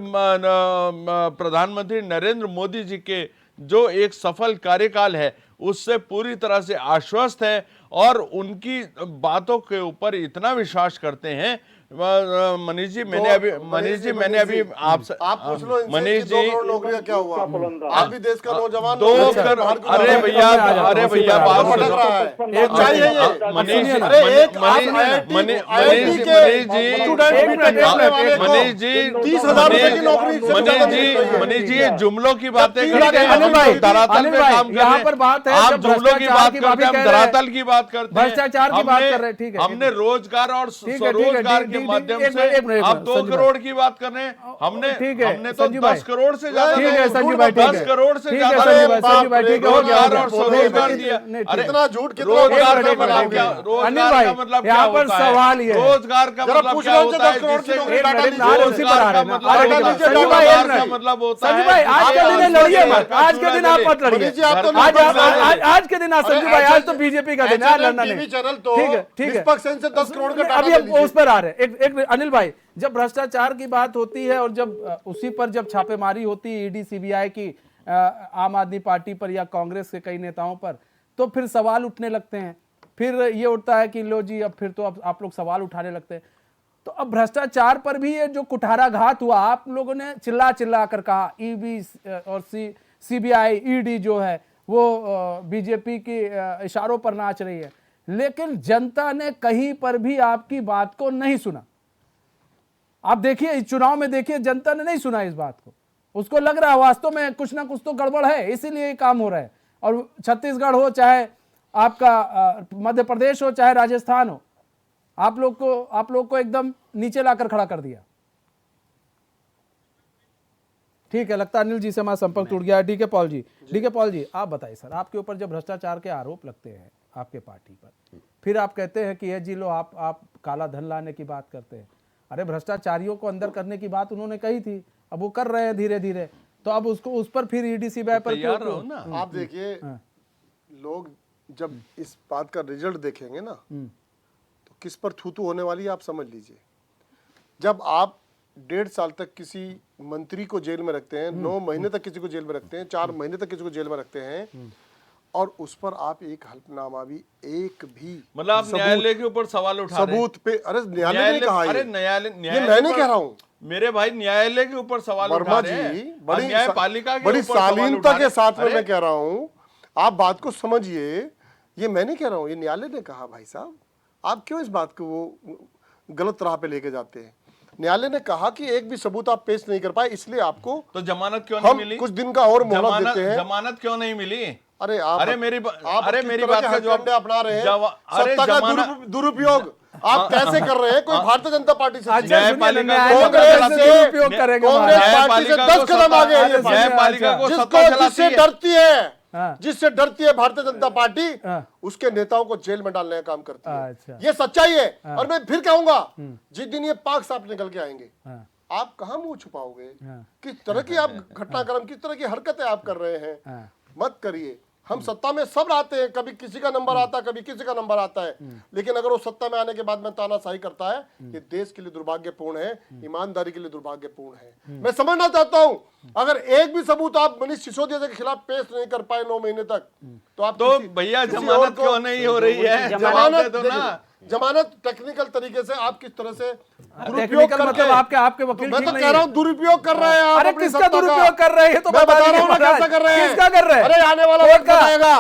प्रधानमंत्री नरेंद्र मोदी जी के जो एक सफल कार्यकाल है उससे पूरी तरह से आश्वस्त है और उनकी बातों के ऊपर इतना विश्वास करते हैं। मनीष जी मैंने अभी आपसे आप पूछ लो इनसे मनीष कि 2 जी करोड़ नौकरियां क्या हुआ? आप भी देश का नौजवान 2 अरे भैया बात भटक सुनो। रहा है। चाहिए ये मनीष जी अरे एक मनीष जी 30,000 रुपए की नौकरी मनीष जी ये जुमलों की बातें ठीक करते है, हैं, अनिल हम भाई, धरातल अनिल पे भाई, काम कर यहाँ रहे हैं। पर बात है, आप जब जुमलों की भ्रष्टाचार बात की करते हैं, बात हम कह रहे हैं। धरातल की बात करते हैं। भ्रष्टाचार की बात कर रहे हैं, ठीक है, हमने रोजगार और स्वरोजगार के माध्यम से आप 2 करोड़ की बात कर रहे हैं। हमने तो 10 करोड़ से ज्यादा ठीक है संजीव भाई, 10 करोड़ से ज्यादा संजीव भाई, ठीक है, हो गया, हो रोजगार और स्वरोजगार दिया। अरे कितना झूठ कितना रोजगार झूठ का मतलब क्या? रोजगार का मतलब क्या यहाँ पर होता है? सवाल ये है। रोजगार का जरा मतलब पूछ क्या लो होता है? 10 करोड़ की जिससे नौकरी एक डाटा मिनट, लीजिए। नारे उसी पर आ रहे हैं ना। रोजगार का मतलब संजीव भाई, एक का मिनट। मतलब होता है संजीव भाई, आज के दिन लड़िए मत, आज के दिन आप मत लड़िए, मनीष जी, आप तो आज नहीं बोल रहे। आज के दिन संजीव भाई, आज तो बीजेपी का दिन है, लड़ना टीवी नहीं। चैनल तो ठीक है, ठीक है, निष्पक्ष से 10 करोड़ का डाटा अभी ले हम लीजिए। उस पर आ रहे हैं। एक अनिल भाई, जब भ्रष्टाचार की बात होती है और जब उसी पर जब छापेमारी होती है ईडी सीबीआई की आम आदमी पार्टी पर या कांग्रेस के कई नेताओं पर, तो फिर सवाल उठने लगते हैं। फिर ये उठता है कि लो जी अब फिर तो अब आप लोग सवाल उठाने लगते हैं। तो अब भ्रष्टाचार पर भी ये जो कुठाराघात हुआ, आप लोगों ने चिल्ला चिल्ला कर कहा ईडी और सीबीआई ईडी जो है वो बीजेपी के इशारों पर नाच रही है, लेकिन जनता ने कहीं पर भी आपकी बात को नहीं सुना। आप देखिए इस चुनाव में, देखिए जनता ने नहीं सुना इस बात को। उसको लग रहा है वास्तव में कुछ ना कुछ तो गड़बड़ है, इसीलिए ये काम हो रहा है। और छत्तीसगढ़ हो चाहे आपका मध्य प्रदेश हो चाहे राजस्थान हो, आप लोग को एकदम नीचे लाकर खड़ा कर दिया। ठीक है, लगता है अनिल जी से हमारा संपर्क टूट गया है। डी के पॉल जी आप बताइए सर, आपके ऊपर जब भ्रष्टाचार के आरोप लगते हैं आपके पार्टी पर, फिर आप कहते हैं कि ये जी लो आप काला धन लाने की बात करते हैं। अरे भ्रष्टाचारियों को अंदर करने की बात उन्होंने कही थी, अब वो कर रहे हैं धीरे धीरे, तो अब उसको उस पर फिर ईडी सीबीआई पर तैयार रहो ना। आप देखिए लोग जब इस बात का रिजल्ट देखेंगे ना तो किस पर थूथू होने वाली है आप समझ लीजिए। जब आप 1.5 साल तक किसी मंत्री को जेल में रखते हैं, 9 महीने तक किसी को जेल में रखते हैं, 4 महीने तक किसी को जेल में रखते हैं, और उस पर आप एक हल्फनामा भी एक भी मतलब आप न्यायालय के ऊपर सवाल उठा रहे हैं। सबूत पे, अरे न्यायालय ने कहा अरे ये न्यायालय मैं नहीं कह रहा हूँ। मेरे भाई न्यायालय के ऊपर सवाल उठा वर्मा रहे हैं। जी और न्यायपालिका के बड़ी ऊपर सवाल शालीनता उठा के रहे साथ में हैं। मैं कह रहा हूँ, आप बात को समझिए। ये मैं नहीं कह रहा हूँ, ये न्यायालय ने कहा। भाई साहब आप क्यों इस बात को वो गलत राह पे लेके जाते हैं? न्यायालय ने कहा कि एक भी सबूत आप पेश नहीं कर पाए, इसलिए आपको तो जमानत क्यों नहीं हम मिली? कुछ दिन का और मोहलत देते हैं। जमानत क्यों नहीं मिली? अरे मेरी किस बात तरह का के जवाब हथकंडे अपना रहे हैं। अरे सत्ता का जमानत दुरुपयोग आप कैसे कर रहे हैं? कोई भारतीय जनता पार्टी से अच्छा, न्यायपालिका कांग्रेस से उपयोग करेंगे कांग्रेस महाराज। पार्टी से 10 कदम आगे है ये पार्टी। न्यायपालिका को सत्ता जिसको चलाती जिससे है। डरती है, हाँ। जिससे डरती है भारतीय जनता पार्टी, हाँ। उसके नेताओं को जेल में डालने का काम करती है। अच्छा। ये सच्चाई है। और मैं फिर कहूंगा, जिस दिन ये पाक साफ निकल के आएंगे, हाँ। आप कहां मुंह छुपाओगे? हाँ। किस तरह की आप घटनाक्रम, किस तरह की हरकतें आप कर रहे हैं? हाँ। मत करिए। हम सत्ता में सब आते हैं, कभी किसी का नंबर आता है, कभी किसी का नंबर आता है, लेकिन अगर वो सत्ता में आने के बाद में तानाशाही करता है, ये देश के लिए दुर्भाग्यपूर्ण है, ईमानदारी के लिए दुर्भाग्यपूर्ण है। मैं समझना चाहता हूं, अगर एक भी सबूत आप मनीष सिसोदिया के खिलाफ पेश नहीं कर पाए 9 महीने तक, तो आप तो भैया जमानत क्यों नहीं हो रही है? जमानत दो ना। जमानत टेक्निकल तरीके से आप किस तरह से दुरुपयोग टेक्निकल करके, मतलब आपके वकील मैं ठीक तो नहीं कह रहा है। हूँ दुरुपयोग कर रहे हैं आप अरे अपनी किसका सत्ता का। दुरुपयोग कर रहे हैं, ये तो मैं बता बता दीजिए रहा हूँ ना महाराज। कैसा कर रहे हैं। किसका कर रहे हैं? अरे आने वाला कोर्ट वक्त बताएगा।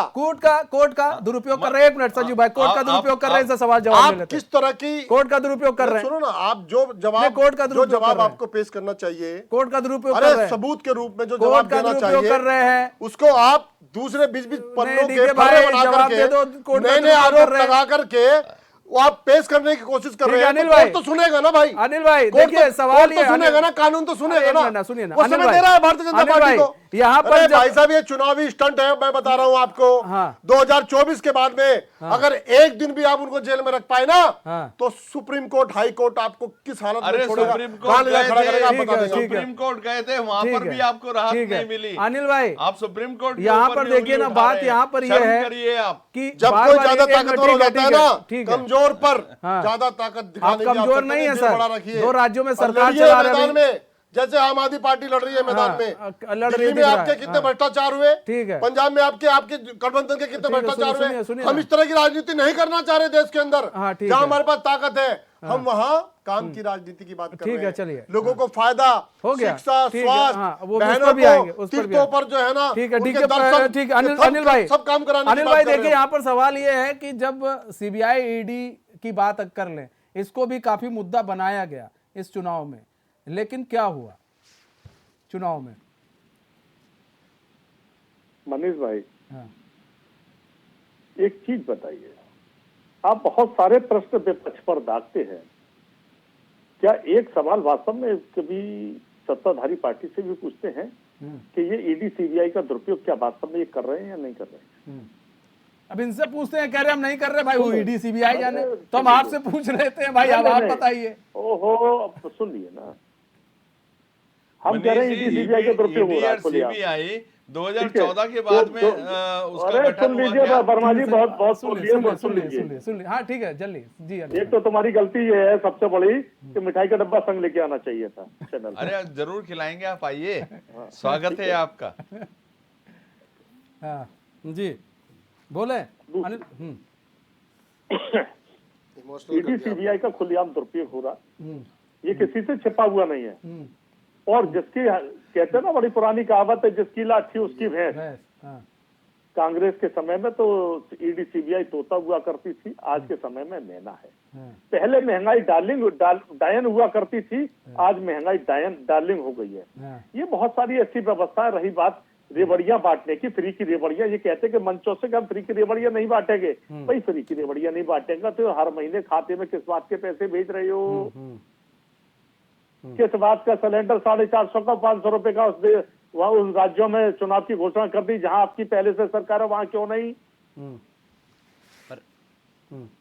कोर्ट का दुरुपयोग कर रहे हैं। एक मिनट संजीव भाई, कोर्ट का दुरुपयोग कर रहे हैं, इससे सवाल जवाब ले आप लेते हैं। किस तरह की कोर्ट का दुरुपयोग कर रहे हैं, सुनो ना, आप जो नहीं, जवाब कोर्ट का जो दुरुपयोग कर जवाब रहे हैं। आपको पेश करना चाहिए, कोर्ट का दुरुपयोग कर अरे रहे हैं, सबूत के रूप में जो कोर्ट जवाब का देना दुरुपयोग कर रहे चाहिए हैं। उसको आप दूसरे 20-20 पन्नों के डीके फर्रे भाई, बना जवाब दे दो, करके कोर्ट का नए नए दुरुपयोग कर आरोप रहे हैं। लगा करके वो आप पेश करने की कोशिश कर ठीक रहे है, हैं। अनिल तो भाई। कोर्ट तो सुनेगा ना भाई, अनिल भाई कोर्ट देखिए, तो- सवाल कोर्ट ये तो है, सुनेगा अनिल- ना, कानून तो सुनेगा एक ना। मिनट, सुनिए ना, वो अनिल समय भाई। दे रहा है भारतीय जनता अनिल पार्टी भाई, को। यहाँ पर अरे जब- भाई साहब, ये चुनावी स्टंट है, मैं बता रहा हूँ आपको। हाँ। 2024 के बाद में अगर एक दिन भी आप उनको जेल में रख पाए ना, हाँ। तो सुप्रीम कोर्ट, हाई कोर्ट आपको किस हालत में अरे छोड़ेगा, सुप्रीम कहाँ कोर्ट ले जा गए खड़ा थे, करेगा, आप ठीक बता है, देंगे। ठीक है। सुप्रीम कोर्ट गए थे, वहां ठीक पर है, भी आपको राहत ठीक है। नहीं मिली। अनिल भाई, आप सुप्रीम कोर्ट के यहाँ ऊपर पर भी देखिए उंगली ना, उठा बात रहे हैं। यहाँ पर ये शर्म है करिए आप। कि जब बार कोई बार ज्यादा एक मिनट, ताकतवर हो ठीक है, जाता है ठीक है, ना, ठीक है। कमजोर पर हाँ। ज्यादा ताकत आप दिखाने की कमजोर आवश्यकता नहीं है दिल सर। बड़ा रखिए। 2 राज्यों में और सरकार लड़िए चला रहे मैदान हैं। में, जैसे आम आदमी पार्टी लड़ रही है मैदान हाँ, में। लड़ रही दिल्ली में दिख रहा आपके है, कितने हाँ। भ्रष्टाचार हुए, ठीक है। पंजाब में आपके गठबंधन के कितने ठीक है, भ्रष्टाचार सुनिए, हुए। सुनिए हम ना। इस तरह की राजनीति नहीं करना चाह रहे देश के अंदर। हाँ, ठीक जहां है। हमारे पास ताकत है, हम वहां काम की राजनीति की बात कर ठीक रहे है, हैं। चलिए। लोगों को फायदा, हो गया, शिक्षा, ठीक है, हाँ, स्वास्थ्य, वो उस पर बहनों भी आएंगे, उस को पर भी तीर्थों आएंगे। पर जो है ना, ठीक है, उनके ठीक है, दर्शन, ठीक है। ये अनिल भाई, सब काम कराने की अनिल बात भाई कर रहे देखिए, हैं। यहाँ पर सवाल ये है कि जब सीबीआई ईडी की बात कर लें, इसको भी काफी मुद्दा बनाया गया इस चुनाव में, लेकिन क्या हुआ चुनाव में? मनीष भाई, हाँ, एक चीज बताइए, आप बहुत सारे प्रश्न विपक्ष पर दागते हैं, क्या एक सवाल वास्तव में कभी सत्ताधारी पार्टी से भी पूछते हैं कि ये ईडी सीबीआई का दुरुपयोग क्या वास्तव में ये कर रहे हैं या नहीं कर रहे हैं? अब इनसे पूछते हैं, कह रहे हम नहीं कर रहे भाई, वो ईडी सीबीआई जाने, तो हम आपसे पूछ रहे थे भाई, अब आप बताइए। ओहो, अब सुन लिए ना, हम कह रहे हैं ईडी सीबीआई का दुरुपयोग हो रहा है। खुले आप। सीबीआई 2014 के बाद में उसका अरे गठन सुन हुआ लीजिए क्या? वर्मा जी, बहुत सुन सुन लीजिए, लिए, सुन लीजिए। हाँ ठीक है, जल्दी जी। एक तो तुम्हारी गलती ये है सबसे बड़ी कि मिठाई का डब्बा संग लेके आना चाहिए था चैनल पे। अरे जरूर खिलाएंगे, आप आइए, स्वागत है आपका। हाँ जी, बोले अनिल। ईडी सीबीआई का खुलेआम दुरुपयोग हो रहा, ये किसी से छिपा हुआ नहीं है। और जिसकी कहते हैं ना, बड़ी पुरानी कहावत है, जिसकी लाठी उसकी भैंस। हाँ, कांग्रेस के समय में तो ईडी सीबीआई तोता हुआ करती थी, आज के समय में मैना है। हाँ, पहले महंगाई डायन हुआ करती थी, आज महंगाई डार्लिंग हो गई है। हाँ, ये बहुत सारी ऐसी व्यवस्था रही। बात रेवड़ियां बांटने की, फ्री की रेवड़ियां, ये कहते कि मंचों से कि हम फ्री की रेवड़ियां नहीं बांटेंगे। भाई फ्री की रेवड़ियां नहीं बांटेंगे तो हर महीने खाते में किस बात के पैसे भेज रहे हो? किस बात का सिलेंडर 450 का 500 रुपए का वहाँ उस राज्यों में चुनाव की घोषणा कर दी जहां आपकी पहले से सरकार है, वहां क्यों नहीं?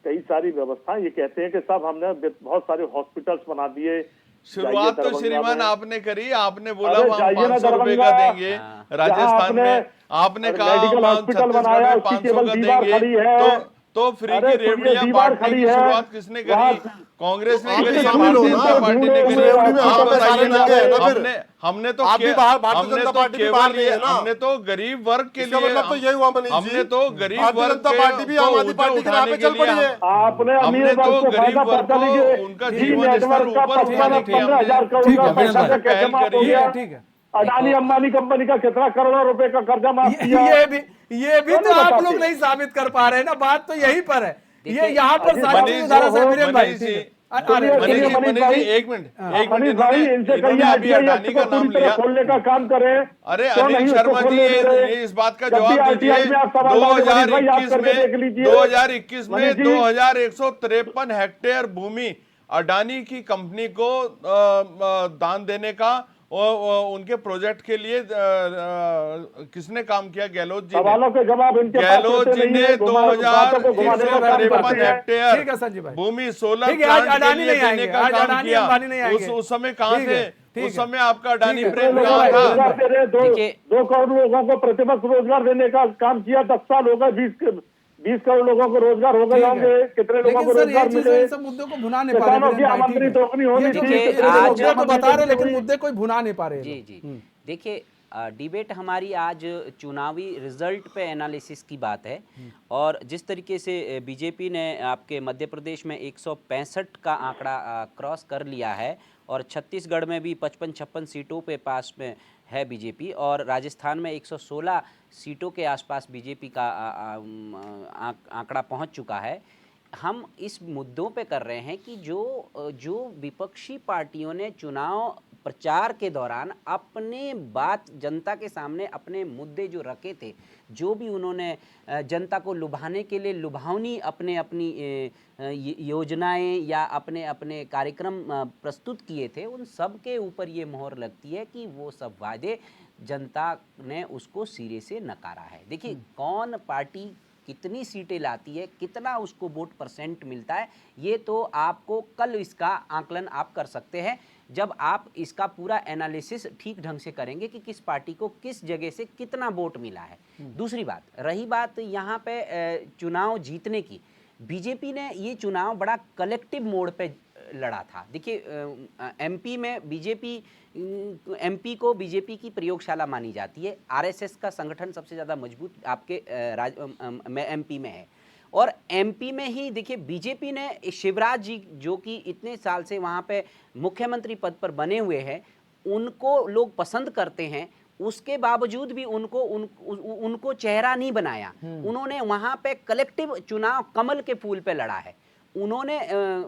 कई सारी व्यवस्था, ये कहते हैं कि सब हमने बहुत सारे हॉस्पिटल्स बना दिए। शुरुआत जाइए तो दरभंगा श्रीमान में। आपने करी, आपने बोला अरे वहाँ जाइए ना 500 रुपए का दरभंगा, देंगे, राजस्थान में आपने कहा मेडिकल हम हॉस्पिटल छत्तीसगढ़ बनाया, में उसकी 500 केवल का दीवार खड़ी देंगे, है। तो फ्री अरे की सुनिए, रेवड़ियां दीवार बांटने खड़ी की है। शुरुआत किसने करी? वहाँ- कांग्रेस ने आप भी करी, शामिल हो भारतीय ना, जनता पार्टी ने करी। रेवड़ी में आप हम तो बताइए सारे ना, लगे हैं ना फिर। हमने तो आप भी के- बाहर भारतीय हमने जनता तो पार्टी भी बाहर केवल नहीं ये है ना। हमने तो गरीब वर्ग के इसका लिए मतलब तो यही हुआ मनीष जी, हमने तो गरीब भारतीय वर्ग जनता के पार्टी भी को आम आदमी ऊंचा पार्टी के राह पे उठाने चल के लिए पड़ी है। आपने हमने अमीर तो वर्ग को गरीब फायदा वर्ग पहुंचा को लीजिए। उनका जी जीवन स्तर नेटवर्क का ऊपर उठाने की 15,000 करोड़ ठीक का है, पैसा बिल्कुल। कैसे माफ हो ठीक है, गया? ठीक है। अडानी अंबानी कंपनी का कितना करोड़ों रुपए का कर्जा माफ किया? ये भी क्यों तो नहीं आप बताते? लोग नहीं साबित कर पा रहे हैं ना, बात तो यही पर है। ये देखिए, यहाँ पर सारी मनीष चीजें धारा से वीरेन भाई, मनीष ठीक जी, है। मनीष जी, एक मिनट मनीष भाई, इनसे कहिए इन्होंने अभी RTI अडानी का को पूरी नाम तरह लिया। खोलने का काम करें। अरे क्यों अनिल नहीं उसको शर्मा जी, खोलने दे रहे? ये इस बात का जब भी जवाब RTI दीजिए। में आप सवाल लाओगे, मनीष भाई, आप करके देख लीजिए। 2021 में मनीष जी, 2153 हेक्टेयर भूमि अडानी की कंपनी को दान देने का उनके प्रोजेक्ट के लिए किसने काम किया? गहलोत जी सवालों ने। के जवाब इनके पास गहलोत होते जी नहीं ने है, बातों को घुमाने का काम 2153 करते हैं। हेक्टेयर ठीक है संजीव भाई, भूमि सोलर ठीक है, आज प्लांट के अडानी लिए नहीं देने आएंगे, का आज काम अडानी किया। अंबानी नहीं आएंगे। उस समय कहाँ ठीक थे? है, ठीक उस है। समय आपका अडानी ठीक है, प्रेम लोगों कहाँ को था? रोजगार दे रहे, देखिए- 2 करोड़ लोगों को प्रतिवर्ष रोजगार देने का काम किया। 10 साल हो गए, 20 करोड़ लोगों को रोजगार हो गए ठीक है। होंगे। कितने लोगों लेकिन को सर ये रोजगार चीजें मिले? इन सब मुद्दों को भुना नहीं पा रहे किसानों वीरेन की भाई, आमदनी ठीक है। दोगुनी होनी ये थी। देखिए, देखिए, आज मुद्दे तो बता रहे हैं, लेकिन दोगुनी मुद्दे कोई भुना नहीं पा रहे हैं जी लोग। जी देखिए, डिबेट हमारी आज चुनावी रिजल्ट पे एनालिसिस की बात है। और जिस तरीके से बीजेपी ने आपके मध्य प्रदेश में 165 का आंकड़ा क्रॉस कर लिया है और छत्तीसगढ़ में भी 55-56 सीटों पे पास में है बीजेपी, और राजस्थान में 116 सीटों के आसपास बीजेपी का आंकड़ा पहुंच चुका है। हम इस मुद्दों पे कर रहे हैं कि जो विपक्षी पार्टियों ने चुनाव प्रचार के दौरान अपने बात जनता के सामने अपने मुद्दे जो रखे थे, जो भी उन्होंने जनता को लुभाने के लिए लुभावनी अपनी योजनाएं या अपने अपने कार्यक्रम प्रस्तुत किए थे, उन सब के ऊपर ये मोहर लगती है कि वो सब वादे जनता ने उसको सिरे से नकारा है। देखिए, कौन पार्टी कितनी सीटें लाती है, कितना उसको वोट परसेंट मिलता है, ये तो आपको कल इसका आकलन आप कर सकते हैं जब आप इसका पूरा एनालिसिस ठीक ढंग से करेंगे कि किस पार्टी को किस जगह से कितना वोट मिला है। दूसरी बात, रही बात यहाँ पे चुनाव जीतने की, बीजेपी ने ये चुनाव बड़ा कलेक्टिव मोड पे लड़ा था। देखिए, एमपी में एमपी को बीजेपी की प्रयोगशाला मानी जाती है। आरएसएस का संगठन सबसे ज़्यादा मजबूत आपके एमपी में है, और एमपी में ही देखिए बीजेपी ने शिवराज जी जो कि इतने साल से वहाँ पे मुख्यमंत्री पद पर बने हुए हैं, उनको लोग पसंद करते हैं, उसके बावजूद भी उनको चेहरा नहीं बनाया। उन्होंने वहाँ पे कलेक्टिव चुनाव कमल के फूल पे लड़ा है। उन्होंने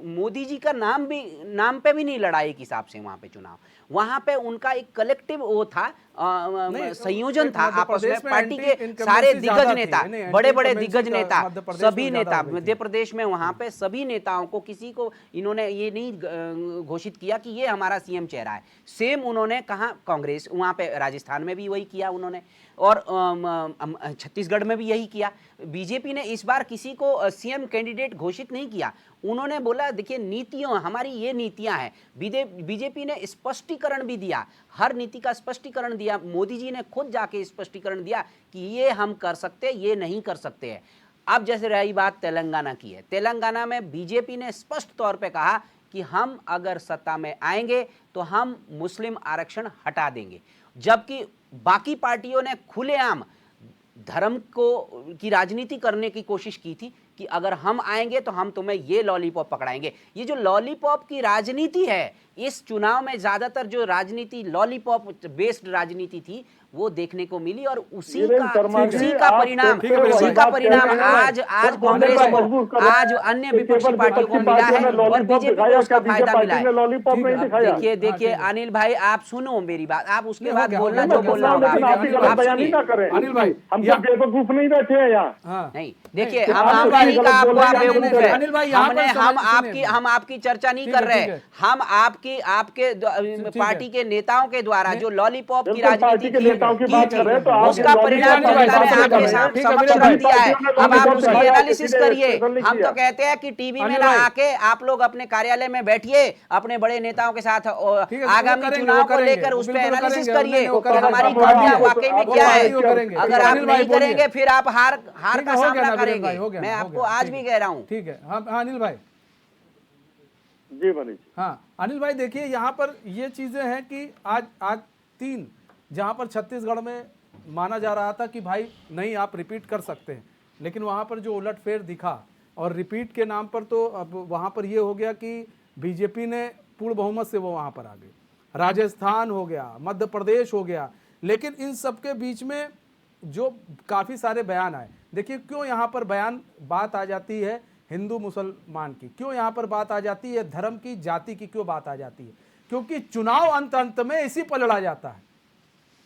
मोदी जी का नाम पे भी नहीं लड़ा एक हिसाब से वहाँ पे चुनाव। वहाँ पे उनका एक कलेक्टिव वो था, संयोजन था आपस में पार्टी के सारे दिग्गज नेता, बड़े बड़े दिग्गज नेता, सभी नेता मध्य प्रदेश में वहाँ पे सभी नेताओं को, किसी को इन्होंने ये नहीं घोषित किया कि ये हमारा सीएम चेहरा है। सेम उन्होंने कहा कांग्रेस, वहाँ पे राजस्थान में भी वही किया उन्होंने, और छत्तीसगढ़ में भी यही किया। बीजेपी ने इस बार किसी को सीएम कैंडिडेट घोषित नहीं किया। उन्होंने बोला देखिए नीतियों हमारी ये नीतियां हैं। बीजेपी ने स्पष्टीकरण भी दिया, हर नीति का स्पष्टीकरण दिया। मोदी जी ने खुद जाके स्पष्टीकरण दिया कि ये हम कर सकते हैं, ये नहीं कर सकते हैं। अब जैसे रही बात तेलंगाना की है, तेलंगाना में बीजेपी ने स्पष्ट तौर पे कहा कि हम अगर सत्ता में आएंगे तो हम मुस्लिम आरक्षण हटा देंगे, जबकि बाकी पार्टियों ने खुलेआम धर्म की राजनीति करने की कोशिश की थी कि अगर हम आएंगे तो हम तुम्हें ये लॉलीपॉप पकड़ाएंगे। ये जो लॉलीपॉप की राजनीति है, इस चुनाव में ज्यादातर जो राजनीति लॉलीपॉप बेस्ड राजनीति थी वो देखने को मिली, और उसी का परिणाम आज कांग्रेस को, आज अन्य विपक्षी पार्टियों को मिला है और बीजेपी को उसका फायदा मिला है। देखिए अनिल भाई, आप सुनो मेरी बात, आप उसके बाद बोलना जो बोलना होगा आप सुनिए। अनिल भाई, हम सब बेवकूफ नहीं बैठे हैं यहाँ। नहीं, देखिए हम बेवकूफ है, हम आपकी चर्चा नहीं कर रहे, हम आपके पार्टी के नेताओं के द्वारा जो लॉलीपॉप की राजनीति उसका परिणाम जनता ने आपके समक्ष रख दिया है। अब आप उसकी एनालिसिस करिए। हम तो कहते हैं कि टीवी में ना आके आप लोग अपने कार्यालय में बैठिए अपने बड़े नेताओं के साथ, आगामी चुनाव को लेकर उस पर एनालिसिस करिए हमारी कमियां वाकई में क्या है। अगर आप नहीं करेंगे फिर आप हार का सामना करेंगे, मैं आपको आज भी कह रहा हूँ। ठीक है। हाँ अनिल भाई। जी मनीष। हाँ अनिल भाई, देखिए यहाँ पर ये चीजें हैं कि आज 3 जहाँ पर छत्तीसगढ़ में माना जा रहा था कि भाई नहीं आप रिपीट कर सकते हैं, लेकिन वहाँ पर जो उलटफेर दिखा और रिपीट के नाम पर तो अब वहाँ पर ये हो गया कि बीजेपी ने पूर्ण बहुमत से वो वहाँ पर आ गई। राजस्थान हो गया, मध्य प्रदेश हो गया, लेकिन इन सब के बीच में जो काफ़ी सारे बयान आए। देखिए क्यों यहाँ पर बात आ जाती है हिंदू मुसलमान की, क्यों यहाँ पर बात आ जाती है धर्म की, जाति की, क्यों बात आ जाती है? क्योंकि चुनाव अंत में इसी पर लड़ा जाता है।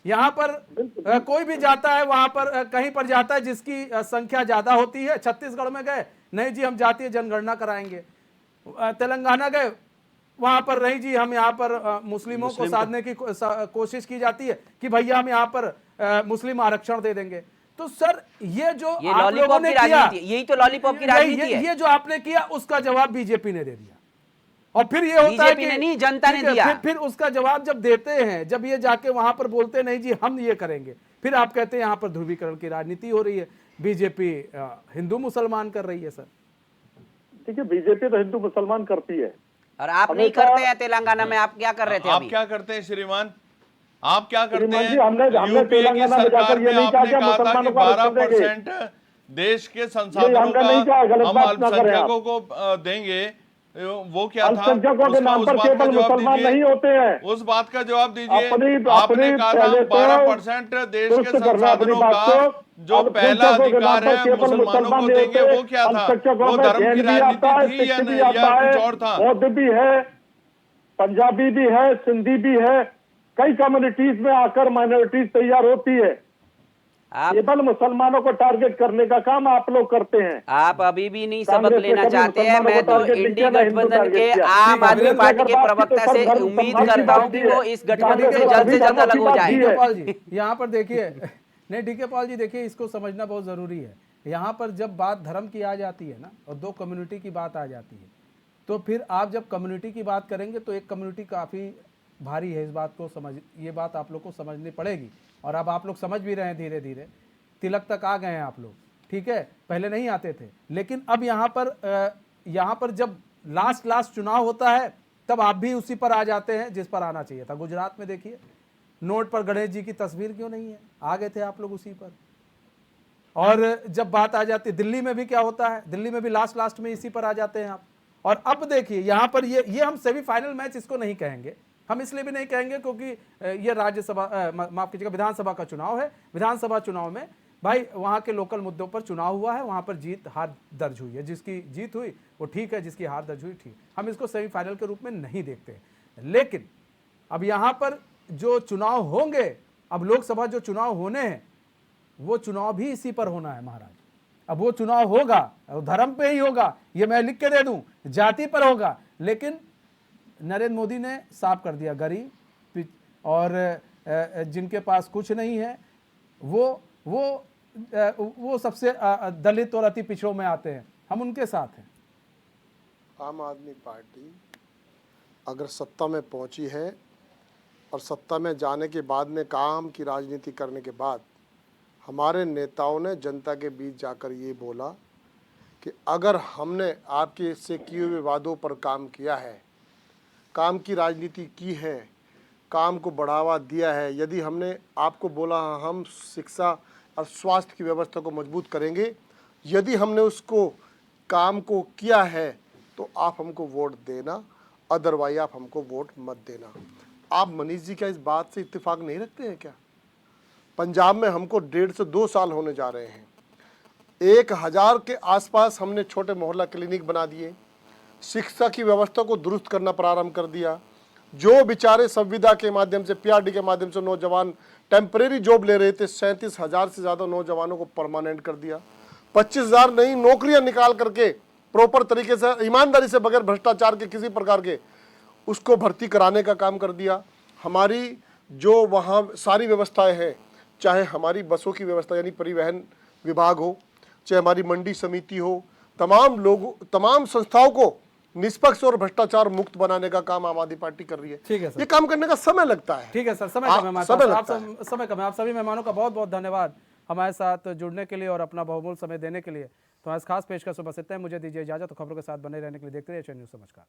यहाँ पर कोई भी जाता है, वहां पर कहीं पर जाता है जिसकी संख्या ज्यादा होती है। छत्तीसगढ़ में गए, नहीं जी हम जातीय जनगणना कराएंगे। तेलंगाना गए, वहां पर नहीं जी हम यहाँ पर मुस्लिमों को साधने की कोशिश की जाती है कि भैया हम यहाँ पर मुस्लिम आरक्षण दे देंगे। तो सर ये जो आप लोगों ने किया, यही तो लॉलीपॉप की राजनीति है। ये जो आपने किया उसका जवाब बीजेपी ने दे दिया, और फिर ये होता है कि नहीं, जनता ने दिया। फिर उसका जवाब जब देते हैं, जब ये जाके वहां पर बोलते नहीं जी हम ये करेंगे, फिर आप कहते हैं यहाँ पर ध्रुवीकरण की राजनीति हो रही है, बीजेपी हिंदू मुसलमान कर रही है। सर देखिए बीजेपी तो हिंदू मुसलमान करती है, और आप नहीं करते हैं। तेलंगाना में आप क्या कर रहे थे? आप क्या करते हैं श्रीमान? आप क्या करते श्रीमान हैं? जी, हमने यूपीए की तेलंगाना में सरकार जाकर में ये नहीं कहा आपने कि कहा था कि मुसलमानों को आरक्षण देंगे। 12% देश के संसाधनों हमने नहीं का कहा, गलत हम बात ना करें आप। अल्पसंख्यकों को देंगे। वो क्या था? अल्पसंख्यकों के उसका नाम उस पर बात का केवल जवाब मुसलमान दीजिए। नहीं होते हैं। उस बात का जवाब दीजिए। अपनी आपने कहा था पहले 12% देश के दुरुस्त करना अपनी संसाधनों बात का को। जो पहला अल्पसंख्यकों के नाम अधिकार पर है केवल मुसलमानों मुसलमान को नहीं देंगे, होते। वो क्या था? अल्पसंख्यकों वो में धर्म की जैन भी आता राजनीति है, थी सिख भी या आता कुछ है, और था? बौद्ध भी है, पंजाबी भी है, सिंधी भी है। कई कम्युनिटीज में आकर माइनॉरिटीज तैयार होती है। आप केवल मुसलमानों को टारगेट करने का काम आप लोग करते हैं। आप अभी भी नहीं सबक कांग्रेस ने लेना कभी चाहते हैं। मुसलमानों मैं को तो टारगेट नहीं इंडी किया, ना हिंदू गठबंधन टारगेट के किया। आम आदमी कांग्रेस ने पार्टी अगर के बात की तो प्रवक्ता सब से धर्म उम्मीद समाज की करता बात हूं कि की है। वो इस गठबंधन कांग्रेस से ने जल्द सभी से जल्द धर्मों अलग की हो बात जाए। की डीके है। पाल जी, यहाँ पर देखिए नहीं डीके पाल जी, देखिए इसको समझना बहुत ज़रूरी है। यहाँ पर जब बात धर्म की आ जाती है ना, और दो कम्युनिटी की बात आ जाती है, तो फिर आप जब कम्युनिटी की बात करेंगे तो एक कम्युनिटी काफ़ी भारी है। इस बात को समझ, ये बात आप लोग को समझनी पड़ेगी। और अब आप लोग समझ भी रहे हैं धीरे धीरे, तिलक तक आ गए हैं आप लोग, ठीक है। पहले नहीं आते थे, लेकिन अब यहाँ पर जब लास्ट चुनाव होता है तब आप भी उसी पर आ जाते हैं जिस पर आना चाहिए था। गुजरात में देखिए, नोट पर गणेश जी की तस्वीर क्यों नहीं है? आ गए थे आप लोग उसी पर। और जब बात आ जाती है दिल्ली में भी क्या होता है, दिल्ली में भी लास्ट में इसी पर आ जाते हैं आप। और अब देखिए यहाँ पर ये हम सेमीफाइनल मैच इसको नहीं कहेंगे। हम इसलिए भी नहीं कहेंगे क्योंकि ये राज्यसभा, माफ कीजिएगा, विधानसभा का चुनाव है। विधानसभा चुनाव में भाई वहाँ के लोकल मुद्दों पर चुनाव हुआ है, वहाँ पर जीत हार दर्ज हुई है। जिसकी जीत हुई वो ठीक है, जिसकी हार दर्ज हुई ठीक। हम इसको सेमीफाइनल के रूप में नहीं देखते। लेकिन अब यहाँ पर जो चुनाव होंगे, अब लोकसभा जो चुनाव होने हैं, वो चुनाव भी इसी पर होना है महाराज। अब वो चुनाव होगा, धर्म पे ही होगा, ये मैं लिख के दे दूं, जाति पर होगा। लेकिन नरेंद्र मोदी ने साफ कर दिया, गरीब और जिनके पास कुछ नहीं है वो सबसे दलित और अति पिछड़ों में आते हैं, हम उनके साथ हैं। आम आदमी पार्टी अगर सत्ता में पहुंची है और सत्ता में जाने के बाद में काम की राजनीति करने के बाद हमारे नेताओं ने जनता के बीच जाकर ये बोला कि अगर हमने आपके से किए हुए वादों पर काम किया है, काम की राजनीति की है, काम को बढ़ावा दिया है, यदि हमने आपको बोला हम शिक्षा और स्वास्थ्य की व्यवस्था को मजबूत करेंगे, यदि हमने उसको काम को किया है तो आप हमको वोट देना, अदरवाइज आप हमको वोट मत देना। आप मनीष जी क्या इस बात से इत्तेफाक नहीं रखते हैं क्या? पंजाब में हमको 1.5 से 2 साल होने जा रहे हैं, 1000 के आसपास हमने छोटे मोहल्ला क्लिनिक बना दिए, शिक्षा की व्यवस्था को दुरुस्त करना प्रारंभ कर दिया। जो बेचारे संविदा के माध्यम से, पीआरडी के माध्यम से नौजवान टेम्परेरी जॉब ले रहे थे, 37,000 से ज़्यादा नौजवानों को परमानेंट कर दिया। 25,000 नई नौकरियां निकाल करके प्रॉपर तरीके से, ईमानदारी से, बगैर भ्रष्टाचार के किसी प्रकार के, उसको भर्ती कराने का काम कर दिया। हमारी जो वहाँ सारी व्यवस्थाएं हैं, चाहे हमारी बसों की व्यवस्था यानी परिवहन विभाग हो, चाहे हमारी मंडी समिति हो, तमाम संस्थाओं को निष्पक्ष और भ्रष्टाचार मुक्त बनाने का काम आम आदमी पार्टी कर रही है। ठीक है सर, ये काम करने का समय लगता है। ठीक है सर, समय कम है, समय कम है। आप सभी मेहमानों का बहुत बहुत धन्यवाद हमारे साथ जुड़ने के लिए और अपना बहुमूल्य समय देने के लिए। तो आज खास पेशकश बस इतना है, मुझे दीजिए इजाजत। तो खबरों के साथ बने रहने के लिए देखते रहिए एशियन न्यूज़। नमस्कार।